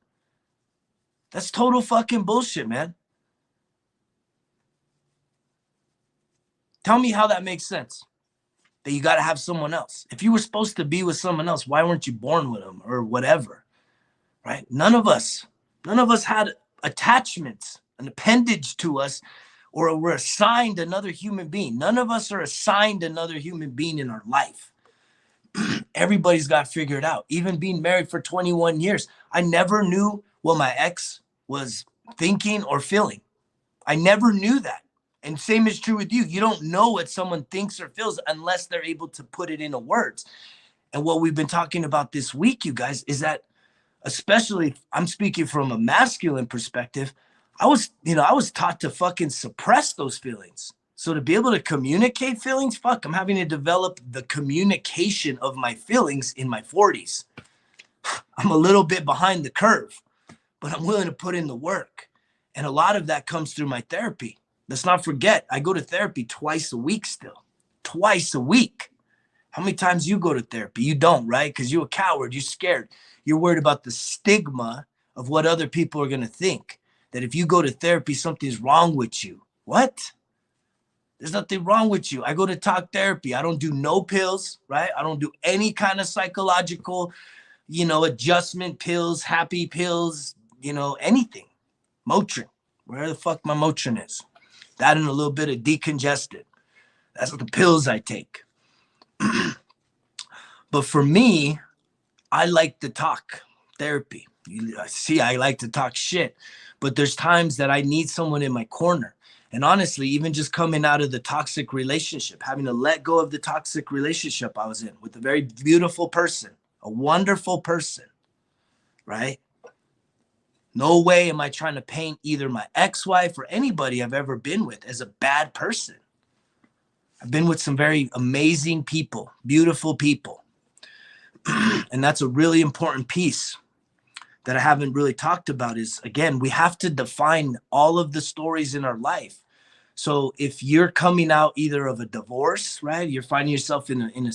S1: That's total fucking bullshit, man. Tell me how that makes sense. That you got to have someone else. If you were supposed to be with someone else, why weren't you born with them or whatever, right? None of us had attachments, an appendage to us, or were assigned another human being. None of us are assigned another human being in our life. Everybody's got figured out. Even being married for 21 years, I never knew what my ex was thinking or feeling. I never knew that. And same is true with you. You don't know what someone thinks or feels unless they're able to put it into words. And what we've been talking about this week, you guys, is that, especially I'm speaking from a masculine perspective, I was taught to fucking suppress those feelings. So to be able to communicate feelings, I'm having to develop the communication of my feelings in my 40s. I'm a little bit behind the curve, but I'm willing to put in the work. And a lot of that comes through my therapy. Let's not forget, I go to therapy twice a week still. Twice a week. How many times you go to therapy? You don't, right? Because you're a coward. You're scared. You're worried about the stigma of what other people are going to think. That if you go to therapy, something's wrong with you. What? There's nothing wrong with you. I go to talk therapy. I don't do no pills, right? I don't do any kind of psychological, adjustment pills, happy pills, anything. Motrin, where the fuck my Motrin is. That and a little bit of decongestant. That's the pills I take. But for me, I like to talk therapy. See, I like to talk shit. But there's times that I need someone in my corner. And honestly, even just coming out of the toxic relationship, having to let go of the toxic relationship I was in with a very beautiful person, a wonderful person, right? No way am I trying to paint either my ex-wife or anybody I've ever been with as a bad person. I've been with some very amazing people, beautiful people. And that's a really important piece that I haven't really talked about is, again, we have to define all of the stories in our life. So if you're coming out either of a divorce, right? You're finding yourself in a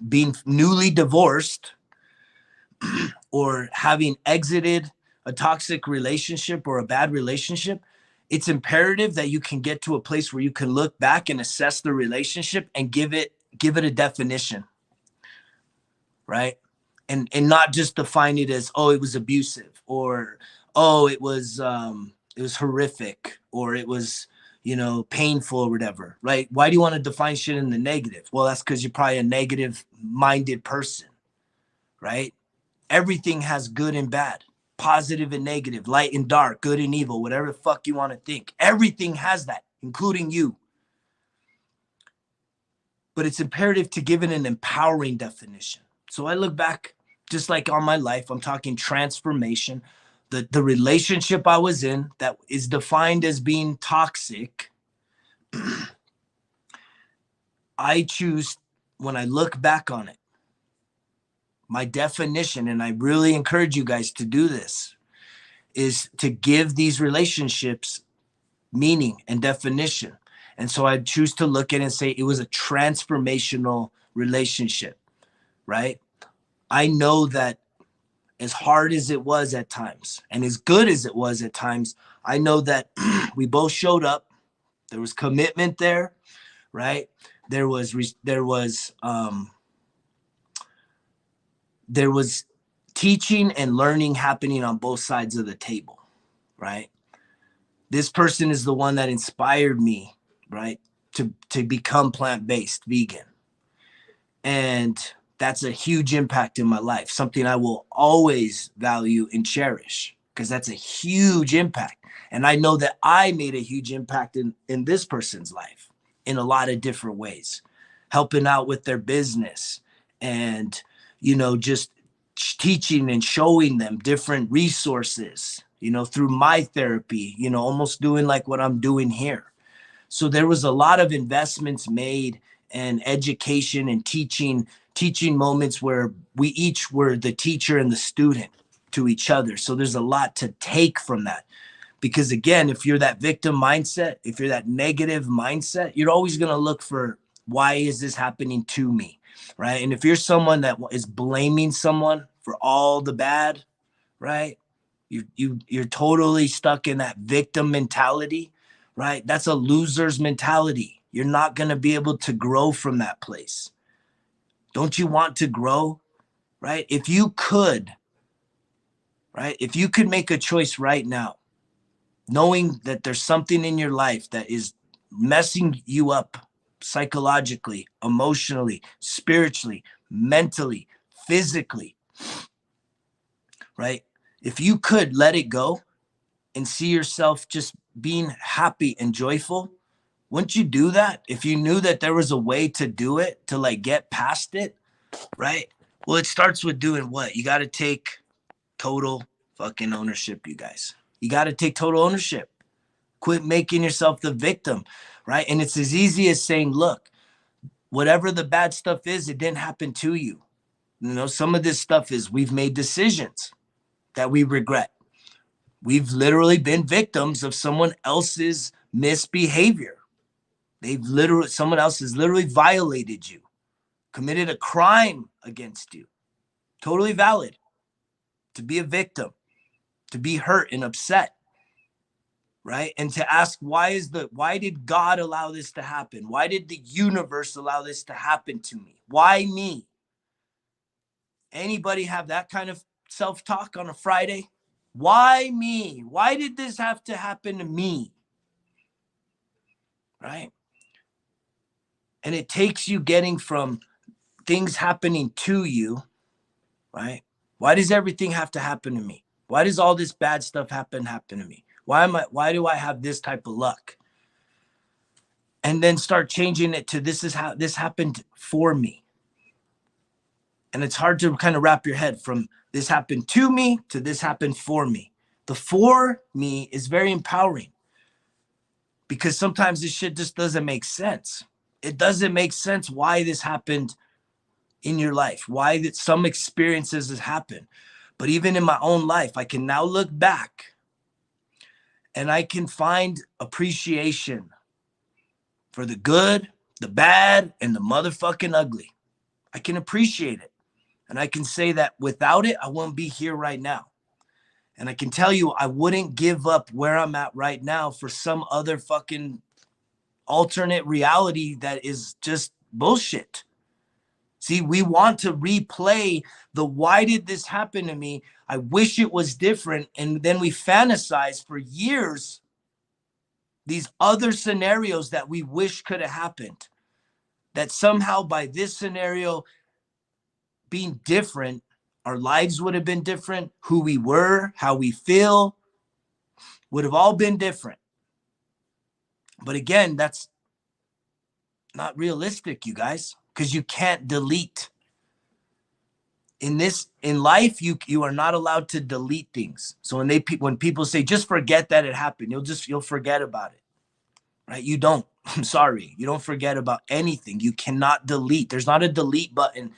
S1: being newly divorced or having exited a toxic relationship or a bad relationship, it's imperative that you can get to a place where you can look back and assess the relationship and give it a definition, right? And not just define it as, oh, it was abusive, or oh, it was horrific, or it was painful or whatever, right? Why do you want to define shit in the negative? Well, that's because you're probably a negative minded person, right? Everything has good and bad, positive and negative, light and dark, good and evil, whatever the fuck you want to think. Everything has that, including you. But it's imperative to give it an empowering definition. So I look back, just like on my life, I'm talking transformation. The relationship I was in that is defined as being toxic, I choose, when I look back on it, my definition, and I really encourage you guys to do this, is to give these relationships meaning and definition. And so I choose to look at it and say it was a transformational relationship, right? I know that as hard as it was at times and as good as it was at times, I know that we both showed up. There was commitment there, right? There was teaching and learning happening on both sides of the table, right? This person is the one that inspired me, right, to become plant-based vegan. And that's a huge impact in my life, something I will always value and cherish, because that's a huge impact. And I know that I made a huge impact in this person's life in a lot of different ways, helping out with their business and, just teaching and showing them different resources, through my therapy, almost doing like what I'm doing here. So there was a lot of investments made and education and teaching moments where we each were the teacher and the student to each other. So there's a lot to take from that. Because again, if you're that victim mindset, if you're that negative mindset, you're always going to look for, why is this happening to me, right? And if you're someone that is blaming someone for all the bad, right? You're totally stuck in that victim mentality, right? That's a loser's mentality. You're not going to be able to grow from that place. Don't you want to grow, right? If you could, right? If you could make a choice right now, knowing that there's something in your life that is messing you up psychologically, emotionally, spiritually, mentally, physically, right? If you could let it go and see yourself just being happy and joyful, wouldn't you do that? If you knew that there was a way to do it, to like get past it, right? Well, it starts with doing what? You got to take total fucking ownership, you guys. You got to take total ownership. Quit making yourself the victim, right? And it's as easy as saying, look, whatever the bad stuff is, it didn't happen to you. Some of this stuff is we've made decisions that we regret. We've literally been victims of someone else's misbehavior. Someone else has literally violated you, committed a crime against you. Totally valid to be a victim. to be hurt and upset, right? And to ask, why did God allow this to happen? Why did the universe allow this to happen to me? Why me? Anybody have that kind of self-talk on a Friday? Why me? Why did this have to happen to me? Right? And it takes you getting from things happening to you, right? Why does everything have to happen to me? Why does all this bad stuff happen to me? Why do I have this type of luck? And then start changing it to, this is how this happened for me. And it's hard to kind of wrap your head from this happened to me to this happened for me. The for me is very empowering, because sometimes this shit just doesn't make sense. It doesn't make sense why this happened in your life, why that some experiences has happened. But even in my own life, I can now look back and I can find appreciation for the good, the bad, and the motherfucking ugly. I can appreciate it. And I can say that without it, I wouldn't be here right now. And I can tell you, I wouldn't give up where I'm at right now for some other fucking alternate reality that is just bullshit. See, we want to replay the why did this happen to me? I wish it was different. And then we fantasize for years these other scenarios that we wish could have happened. That somehow by this scenario being different, our lives would have been different. Who we were, how we feel would have all been different. But again, that's not realistic, you guys, because you can't delete. In life, you are not allowed to delete things. So when people say just forget that it happened, you'll forget about it, right? You don't. I'm sorry, you don't forget about anything. You cannot delete. There's not a delete button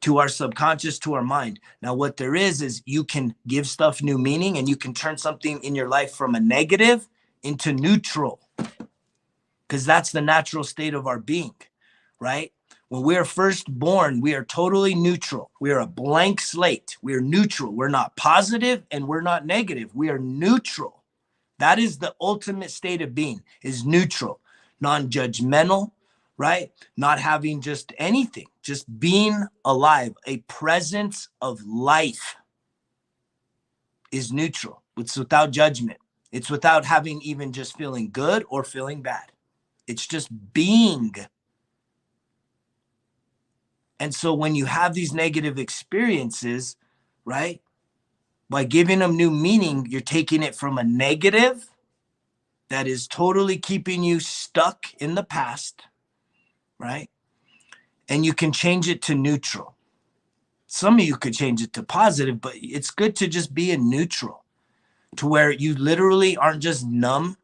S1: to our subconscious, to our mind. Now, what there is you can give stuff new meaning, and you can turn something in your life from a negative into neutral, because that's the natural state of our being, right? When we are first born, we are totally neutral. We are a blank slate. We are neutral. We're not positive and we're not negative. We are neutral. That is the ultimate state of being, is neutral, non-judgmental, right? Not having just anything, just being alive. A presence of life is neutral. It's without judgment. It's without having even just feeling good or feeling bad. It's just being. And so when you have these negative experiences, right, by giving them new meaning, you're taking it from a negative that is totally keeping you stuck in the past, right? And you can change it to neutral. Some of you could change it to positive, but it's good to just be in neutral, to where you literally aren't just numb.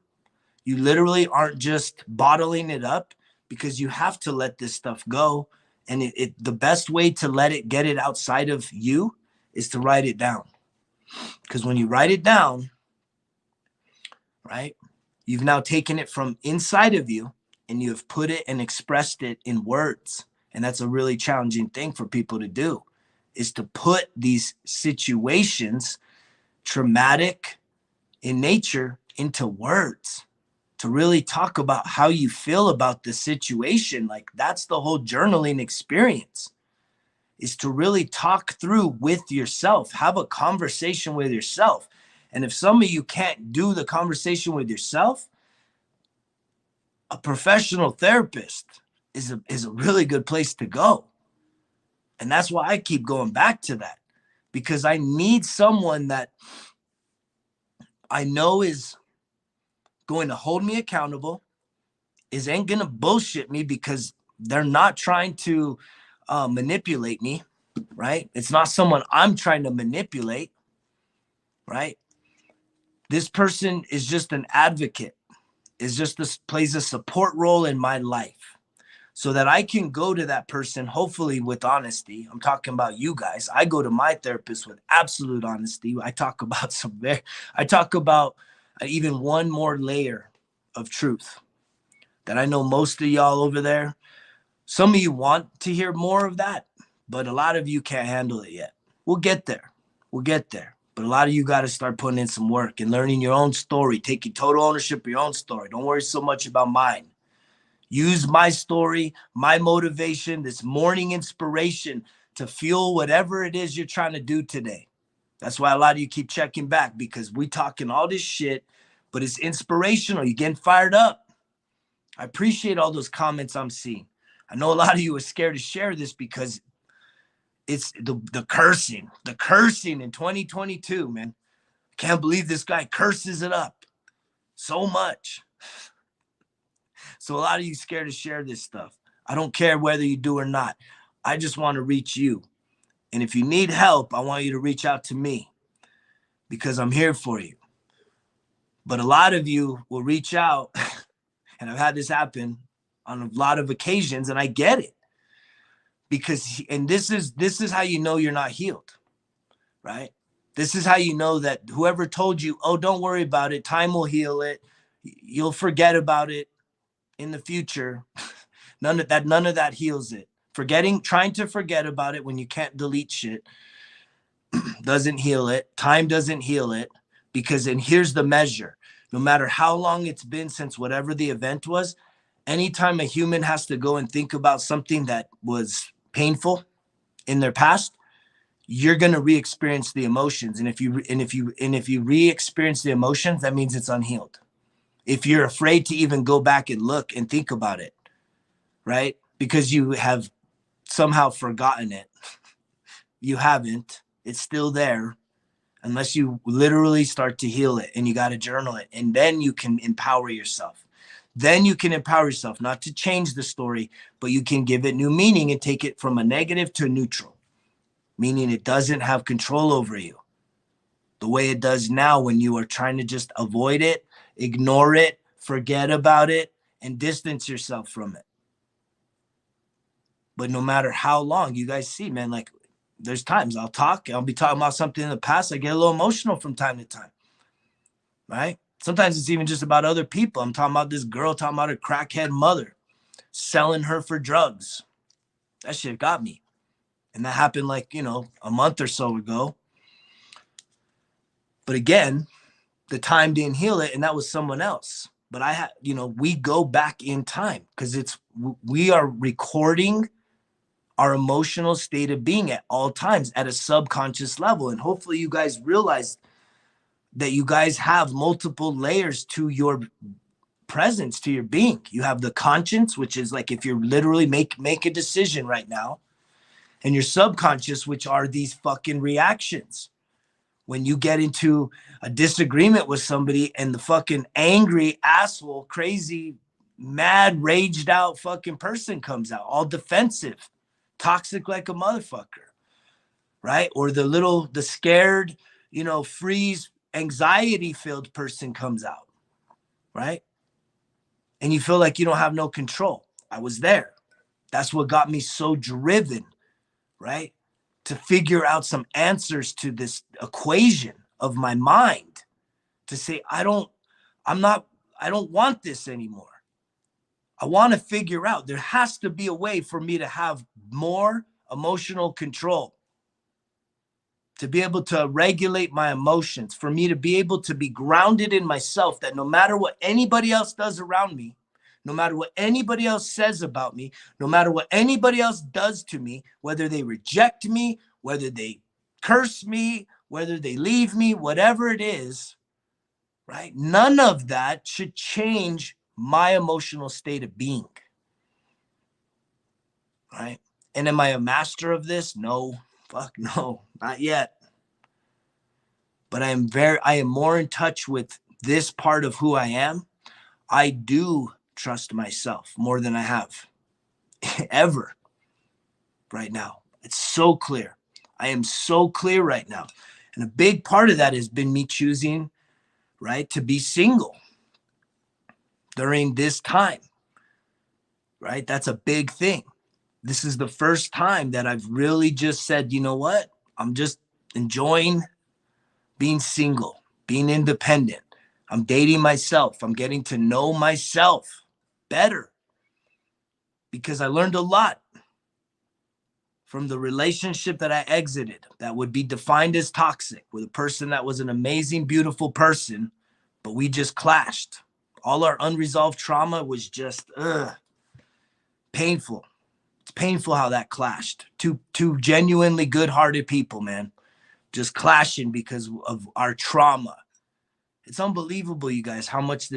S1: You literally aren't just bottling it up, because you have to let this stuff go. And the best way to get it outside of you is to write it down. Because when you write it down, right, you've now taken it from inside of you and you have put it and expressed it in words. And that's a really challenging thing for people to do, is to put these situations, traumatic in nature, into words. To really talk about how you feel about the situation. Like, that's the whole journaling experience, is to really talk through with yourself, have a conversation with yourself. And if some of you can't do the conversation with yourself, a professional therapist is a really good place to go. And that's why I keep going back to that, because I need someone that I know is going to hold me accountable, ain't gonna bullshit me, because they're not trying to manipulate me, right? It's not someone I'm trying to manipulate, right? This person is just an advocate, plays a support role in my life, so that I can go to that person, hopefully with honesty. I'm talking about you guys. I go to my therapist with absolute honesty. I talk about even one more layer of truth that I know most of y'all over there, some of you want to hear more of that, but a lot of you can't handle it yet. We'll get there. But a lot of you got to start putting in some work and learning your own story, taking total ownership of your own story. Don't worry so much about mine. Use my story, my motivation, this morning inspiration to fuel whatever it is you're trying to do today. That's why a lot of you keep checking back, because we talking all this shit, but it's inspirational. You're getting fired up. I appreciate all those comments I'm seeing. I know a lot of you are scared to share this because it's the cursing in 2022, man. I can't believe this guy curses it up so much. So a lot of you scared to share this stuff. I don't care whether you do or not. I just want to reach you. And if you need help, I want you to reach out to me, because I'm here for you. But a lot of you will reach out, and I've had this happen on a lot of occasions, and I get it. Because, and this is how you know you're not healed, right? This is how you know that whoever told you, oh, don't worry about it, time will heal it, you'll forget about it in the future. None of that heals it. Trying to forget about it when you can't delete shit doesn't heal it. Time doesn't heal it, because, and here's the measure, no matter how long it's been since whatever the event was, anytime a human has to go and think about something that was painful in their past, you're going to re-experience the emotions. And if you re-experience the emotions, that means it's unhealed. If you're afraid to even go back and look and think about it, right? Because you have somehow forgotten it. You haven't. It's still there, unless you literally start to heal it, and you got to journal it. And then you can empower yourself. Then you can empower yourself, not to change the story, but you can give it new meaning and take it from a negative to a neutral, meaning it doesn't have control over you the way it does now, when you are trying to just avoid it, ignore it, forget about it, and distance yourself from it. But no matter how long, you guys see, man, like, there's times I'll be talking about something in the past. I get a little emotional from time to time, right? Sometimes it's even just about other people. I'm talking about this girl, talking about her crackhead mother, selling her for drugs. That shit got me. And that happened like, a month or so ago. But again, the time didn't heal it, and that was someone else. But we go back in time, because we are recording our emotional state of being at all times at a subconscious level. And hopefully you guys realize that you guys have multiple layers to your presence, to your being. You have the conscience, which is like if you're literally make a decision right now, and your subconscious, which are these fucking reactions. When you get into a disagreement with somebody and the fucking angry asshole, crazy, mad, raged out fucking person comes out, all defensive, toxic like a motherfucker, right? Or the scared, freeze, anxiety filled person comes out, right? And you feel like you don't have no control. I was there. That's what got me so driven, right? To figure out some answers to this equation of my mind, to say, I don't want this anymore. I want to figure out, there has to be a way for me to have more emotional control, to be able to regulate my emotions, for me to be able to be grounded in myself, that no matter what anybody else does around me, no matter what anybody else says about me, no matter what anybody else does to me, whether they reject me, whether they curse me, whether they leave me, whatever it is, right? None of that should change my emotional state of being, right? And am I a master of this? No, fuck no, not yet. But I am more in touch with this part of who I am. I do trust myself more than I have ever right now. It's so clear. I am so clear right now. And a big part of that has been me choosing, right, to be single during this time, right? That's a big thing. This is the first time that I've really just said, you know what? I'm just enjoying being single, being independent. I'm dating myself. I'm getting to know myself better, because I learned a lot from the relationship that I exited that would be defined as toxic with a person that was an amazing, beautiful person, but we just clashed. All our unresolved trauma was just painful. It's painful how that clashed. Two genuinely good-hearted people, man, just clashing because of our trauma. It's unbelievable, you guys, how much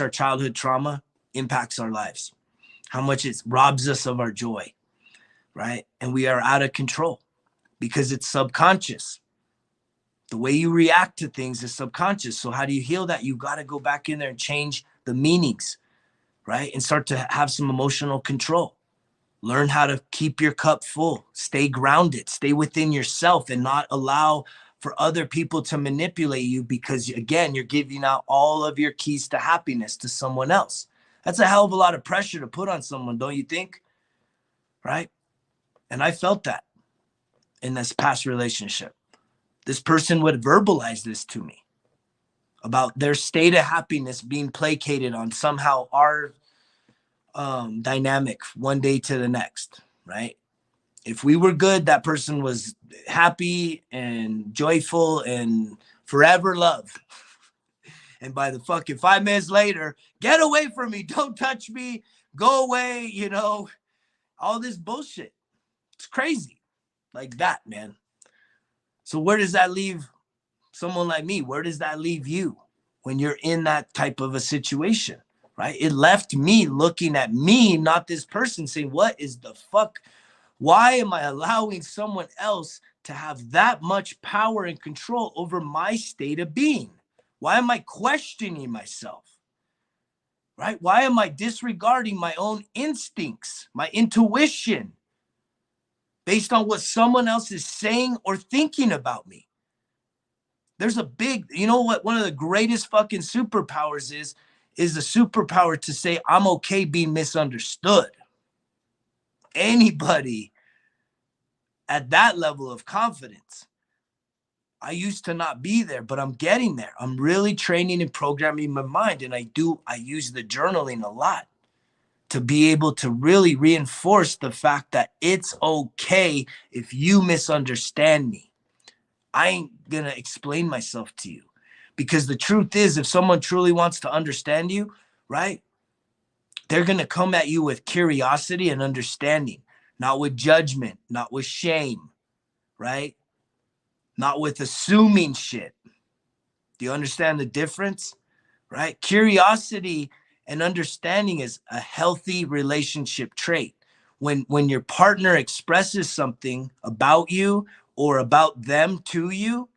S1: our childhood trauma impacts our lives, how much it robs us of our joy, right? And we are out of control because it's subconscious. The way you react to things is subconscious. So how do you heal that? You got to go back in there and change the meanings, right? And start to have some emotional control. Learn how to keep your cup full, stay grounded, stay within yourself, and not allow for other people to manipulate you, because again, you're giving out all of your keys to happiness to someone else. That's a hell of a lot of pressure to put on someone, don't you think? Right? And I felt that in this past relationship. This person would verbalize this to me about their state of happiness being placated on somehow our dynamic one day to the next, right? If we were good, that person was happy and joyful and forever loved. And by the fucking 5 minutes later, get away from me, don't touch me, go away, you know, all this bullshit. It's crazy. Like that, man. So where does that leave someone like me? Where does that leave you when you're in that type of a situation, right? It left me looking at me, not this person, saying, what is the fuck? Why am I allowing someone else to have that much power and control over my state of being? Why am I questioning myself, right? Why am I disregarding my own instincts, my intuition, based on what someone else is saying or thinking about me? There's a big, you know what, one of the greatest fucking superpowers is the superpower to say, I'm okay being misunderstood. Anybody at that level of confidence. I used to not be there, but I'm getting there. I'm really training and programming my mind. And I use the journaling a lot to be able to really reinforce the fact that it's okay if you misunderstand me. I ain't going to explain myself to you, because the truth is, if someone truly wants to understand you, right, they're going to come at you with curiosity and understanding, not with judgment, not with shame, right? Not with assuming shit. Do you understand the difference? Right? Curiosity and understanding is a healthy relationship trait. When your partner expresses something about you or about them to you,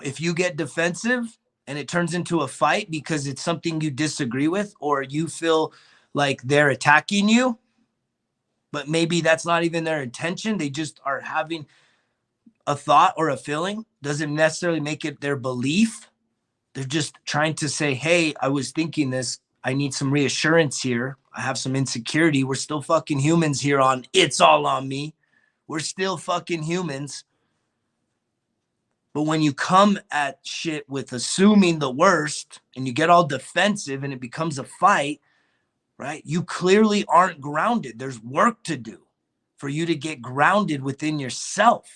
S1: if you get defensive and it turns into a fight because it's something you disagree with, or you feel like they're attacking you, but maybe that's not even their intention, they just are having a thought or a feeling, doesn't necessarily make it their belief. They're just trying to say, hey, I was thinking this. I need some reassurance here. I have some insecurity. We're still fucking humans here on It's All On Me. We're still fucking humans. But when you come at shit with assuming the worst and you get all defensive and it becomes a fight, right? You clearly aren't grounded. There's work to do for you to get grounded within yourself,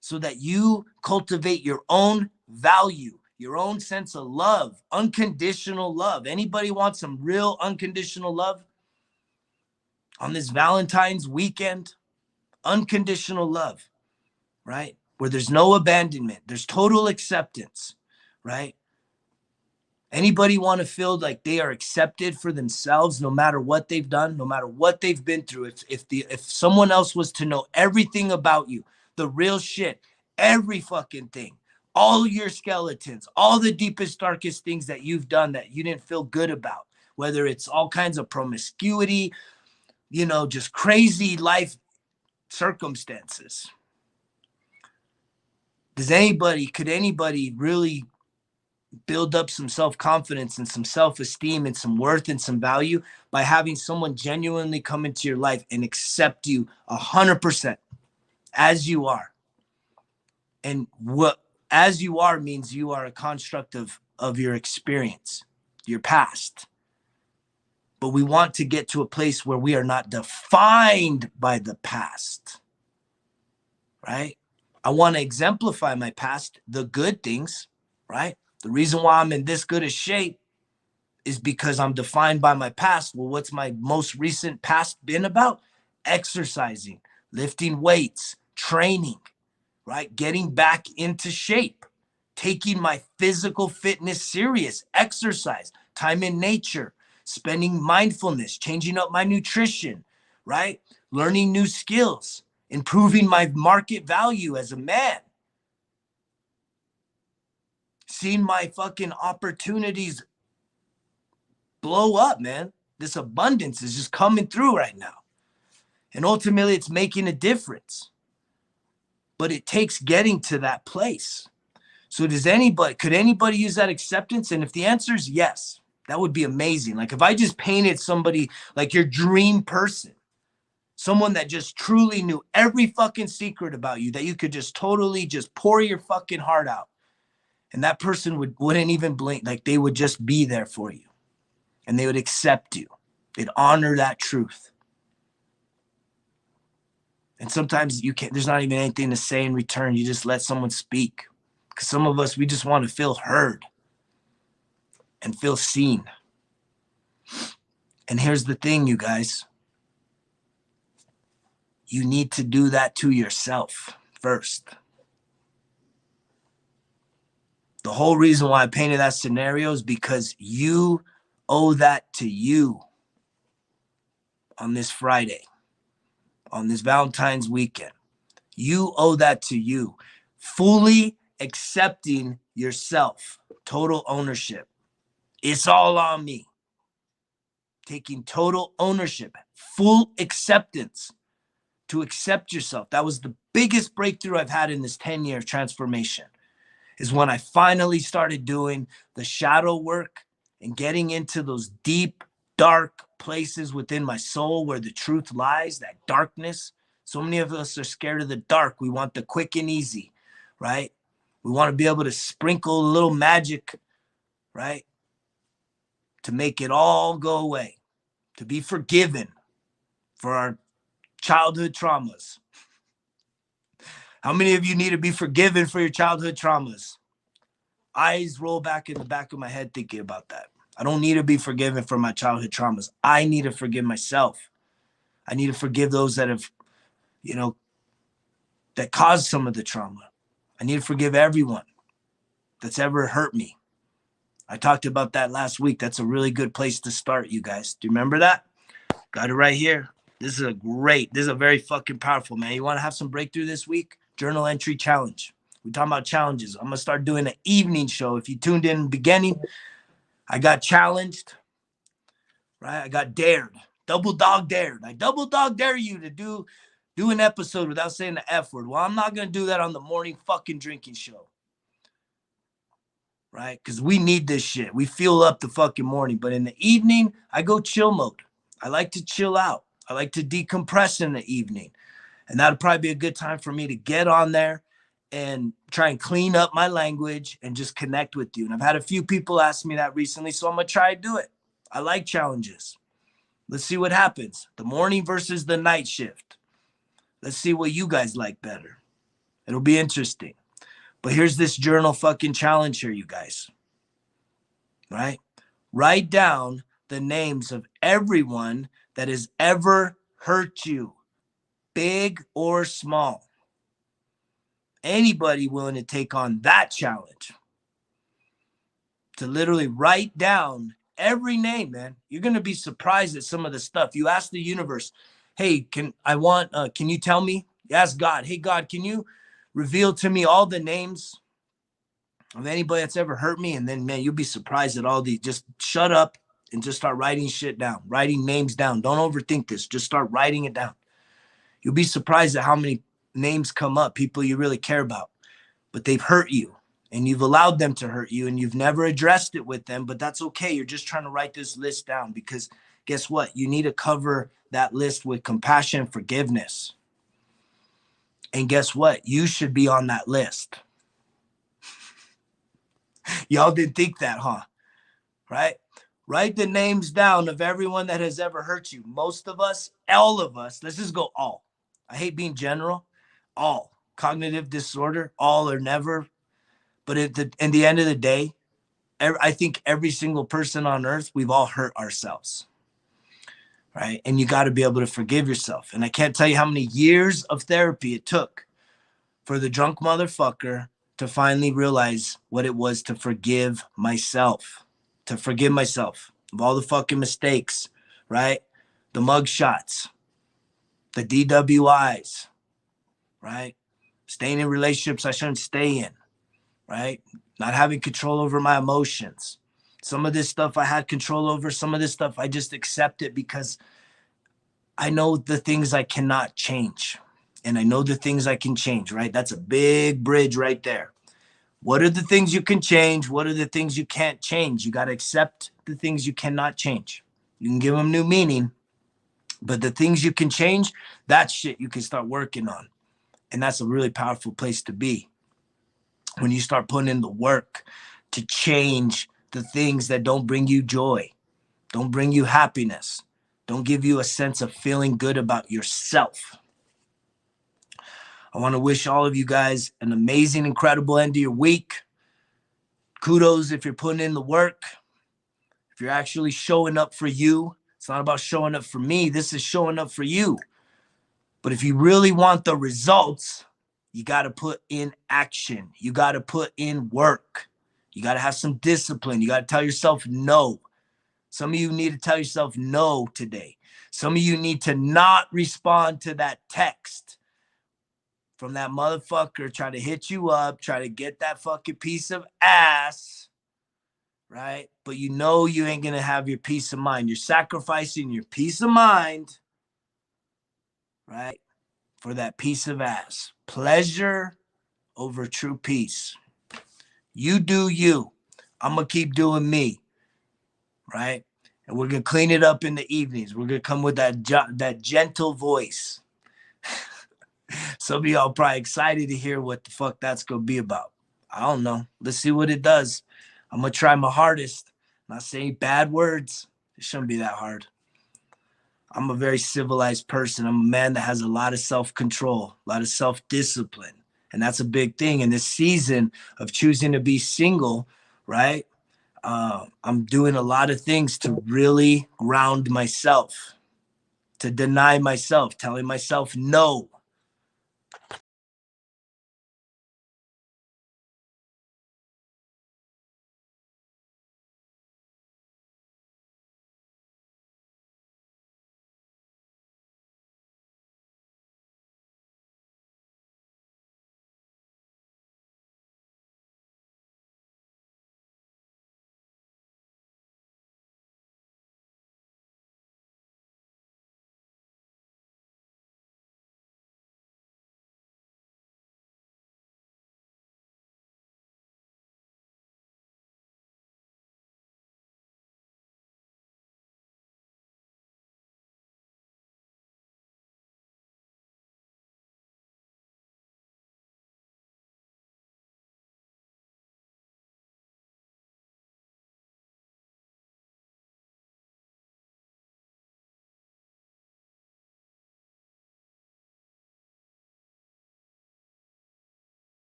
S1: so that you cultivate your own value, your own sense of love, unconditional love. Anybody want some real unconditional love on this Valentine's weekend? Unconditional love, right? Where there's no abandonment, there's total acceptance, right? Anybody want to feel like they are accepted for themselves, no matter what they've done, no matter what they've been through? If someone else was to know everything about you, the real shit, every fucking thing, all your skeletons, all the deepest, darkest things that you've done that you didn't feel good about, whether it's all kinds of promiscuity, you know, just crazy life circumstances. Could anybody really build up some self-confidence and some self-esteem and some worth and some value by having someone genuinely come into your life and accept you 100% as you are? And what as you are means you are a construct of your experience, your past. But we want to get to a place where we are not defined by the past, right? I want to exemplify my past, the good things, right? The reason why I'm in this good a shape is because I'm defined by my past. Well, what's my most recent past been about? Exercising, lifting weights, training, right? Getting back into shape, taking my physical fitness serious, exercise, time in nature, spending mindfulness, changing up my nutrition, right? Learning new skills, improving my market value as a man, seeing my fucking opportunities blow up, man. This abundance is just coming through right now. And ultimately, it's making a difference. But it takes getting to that place. So could anybody use that acceptance? And if the answer is yes, that would be amazing. Like if I just painted somebody like your dream person, someone that just truly knew every fucking secret about you, that you could just totally just pour your fucking heart out. And that person wouldn't even blink. Like they would just be there for you. And they would accept you. They'd honor that truth. And sometimes there's not even anything to say in return. You just let someone speak. Because some of us, we just want to feel heard and feel seen. And here's the thing, you guys. You need to do that to yourself first. The whole reason why I painted that scenario is because you owe that to you on this Friday, on this Valentine's weekend. You owe that to you. Fully accepting yourself. Total ownership. It's all on me. Taking total ownership. Full acceptance. To accept yourself. That was the biggest breakthrough I've had in this 10-year transformation. Is when I finally started doing the shadow work and getting into those deep, dark places within my soul where the truth lies, that darkness. So many of us are scared of the dark. We want the quick and easy, right? We want to be able to sprinkle a little magic, right? To make it all go away, to be forgiven for our childhood traumas. How many of you need to be forgiven for your childhood traumas? Eyes roll back in the back of my head thinking about that. I don't need to be forgiven for my childhood traumas. I need to forgive myself. I need to forgive those that have, that caused some of the trauma. I need to forgive everyone that's ever hurt me. I talked about that last week. That's a really good place to start, you guys. Do you remember that? Got it right here. This is a very fucking powerful, man. You want to have some breakthrough this week? Journal entry challenge. We're talking about challenges. I'm going to start doing an evening show. If you tuned in the beginning, I got challenged, right? I got dared, double dog dared. I double dog dare you to do an episode without saying the F word. Well, I'm not going to do that on the morning fucking drinking show, right? Because we need this shit. We fuel up the fucking morning. But in the evening, I go chill mode. I like to chill out. I like to decompress in the evening. And that'll probably be a good time for me to get on there and try and clean up my language and just connect with you. And I've had a few people ask me that recently, so I'm going to try to do it. I like challenges. Let's see what happens. The morning versus the night shift. Let's see what you guys like better. It'll be interesting. But here's this journal fucking challenge here, you guys. Right? Write down the names of everyone that has ever hurt you, big or small. Anybody willing to take on that challenge? To literally write down every name, man. You're going to be surprised at some of the stuff. You ask the universe, hey, can you tell me? You ask God, hey, God, can you reveal to me all the names of anybody that's ever hurt me? And then, man, you'll be surprised at all these. Just shut up and just start writing shit down, writing names down. Don't overthink this. Just start writing it down. You'll be surprised at how many names come up, people you really care about, but they've hurt you and you've allowed them to hurt you and you've never addressed it with them, but that's okay. You're just trying to write this list down because guess what? You need to cover that list with compassion and forgiveness. And guess what? You should be on that list. Y'all didn't think that, huh? Right? Write the names down of everyone that has ever hurt you. Most of us, all of us, let's just go all. I hate being general. All. Cognitive disorder, all or never. But in the end of the day, I think every single person on earth, we've all hurt ourselves. Right? And you got to be able to forgive yourself. And I can't tell you how many years of therapy it took for the drunk motherfucker to finally realize what it was to forgive myself. To forgive myself of all the fucking mistakes, right? The mug shots, the DWIs, right? Staying in relationships I shouldn't stay in, right? Not having control over my emotions. Some of this stuff I had control over, some of this stuff I just accept it because I know the things I cannot change. And I know the things I can change, right? That's a big bridge right there. What are the things you can change? What are the things you can't change? You got to accept the things you cannot change. You can give them new meaning, but the things you can change, that shit you can start working on. And that's a really powerful place to be when you start putting in the work to change the things that don't bring you joy, don't bring you happiness, don't give you a sense of feeling good about yourself. I want to wish all of you guys an amazing, incredible end of your week. Kudos if you're putting in the work, if you're actually showing up for you. It's not about showing up for me. This is showing up for you. But if you really want the results, you got to put in action. You got to put in work. You got to have some discipline. You got to tell yourself no. Some of you need to tell yourself no today. Some of you need to not respond to that text from that motherfucker try to hit you up, try to get that fucking piece of ass, right? But you know you ain't going to have your peace of mind. You're sacrificing your peace of mind, right, for that piece of ass. Pleasure over true peace. You do you. I'm going to keep doing me, right? And we're going to clean it up in the evenings. We're going to come with that gentle voice. Some of y'all probably excited to hear what the fuck that's going to be about. I don't know. Let's see what it does. I'm going to try my hardest. I'm not saying bad words. It shouldn't be that hard. I'm a very civilized person. I'm a man that has a lot of self-control, a lot of self-discipline. And that's a big thing in this season of choosing to be single, right? I'm doing a lot of things to really ground myself, to deny myself, telling myself no.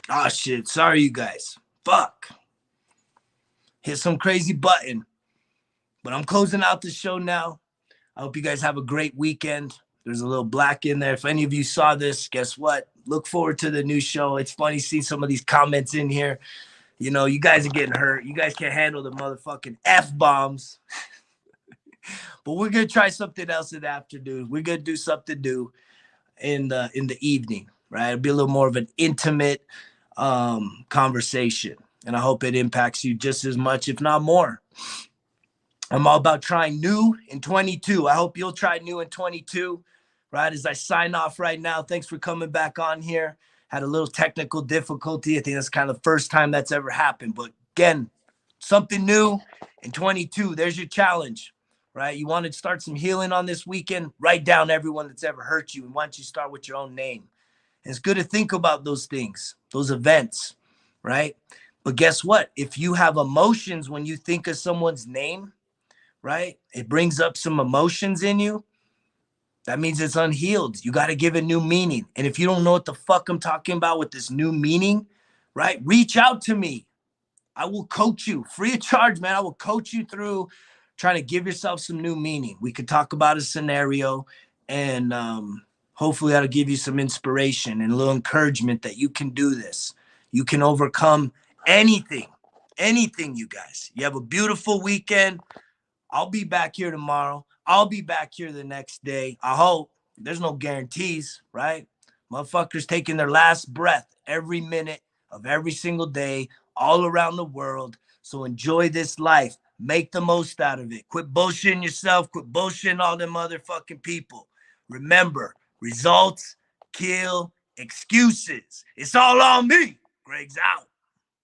S1: Oh shit. Sorry, you guys. Fuck. Hit some crazy button. But I'm closing out the show now. I hope you guys have a great weekend. There's a little black in there. If any of you saw this, guess what? Look forward to the new show. It's funny seeing some of these comments in here. You know, you guys are getting hurt. You guys can't handle the motherfucking F-bombs. But we're going to try something else in the afternoon. We're going to do something new in the evening, right? It'll be a little more of an intimate conversation. And I hope it impacts you just as much, if not more. I'm all about trying new in 22. I hope you'll try new in 22, right? As I sign off right now, thanks for coming back on here. Had a little technical difficulty. I think that's kind of the first time that's ever happened. But again, something new in 22. There's your challenge, right? You want to start some healing on this weekend? Write down everyone that's ever hurt you. And why don't you start with your own name? And it's good to think about those things, those events, right? But guess what? If you have emotions when you think of someone's name, right? It brings up some emotions in you. That means it's unhealed. You got to give it new meaning. And if you don't know what the fuck I'm talking about with this new meaning, right? Reach out to me. I will coach you free of charge, man. I will coach you through trying to give yourself some new meaning. We could talk about a scenario and hopefully that'll give you some inspiration and a little encouragement that you can do this. You can overcome anything, you guys. You have a beautiful weekend. I'll be back here tomorrow. I'll be back here the next day. I hope. There's no guarantees, right? Motherfuckers taking their last breath every minute of every single day all around the world. So enjoy this life. Make the most out of it. Quit bullshitting yourself. Quit bullshitting all them motherfucking people. Remember, results kill excuses. It's all on me. Greg's out.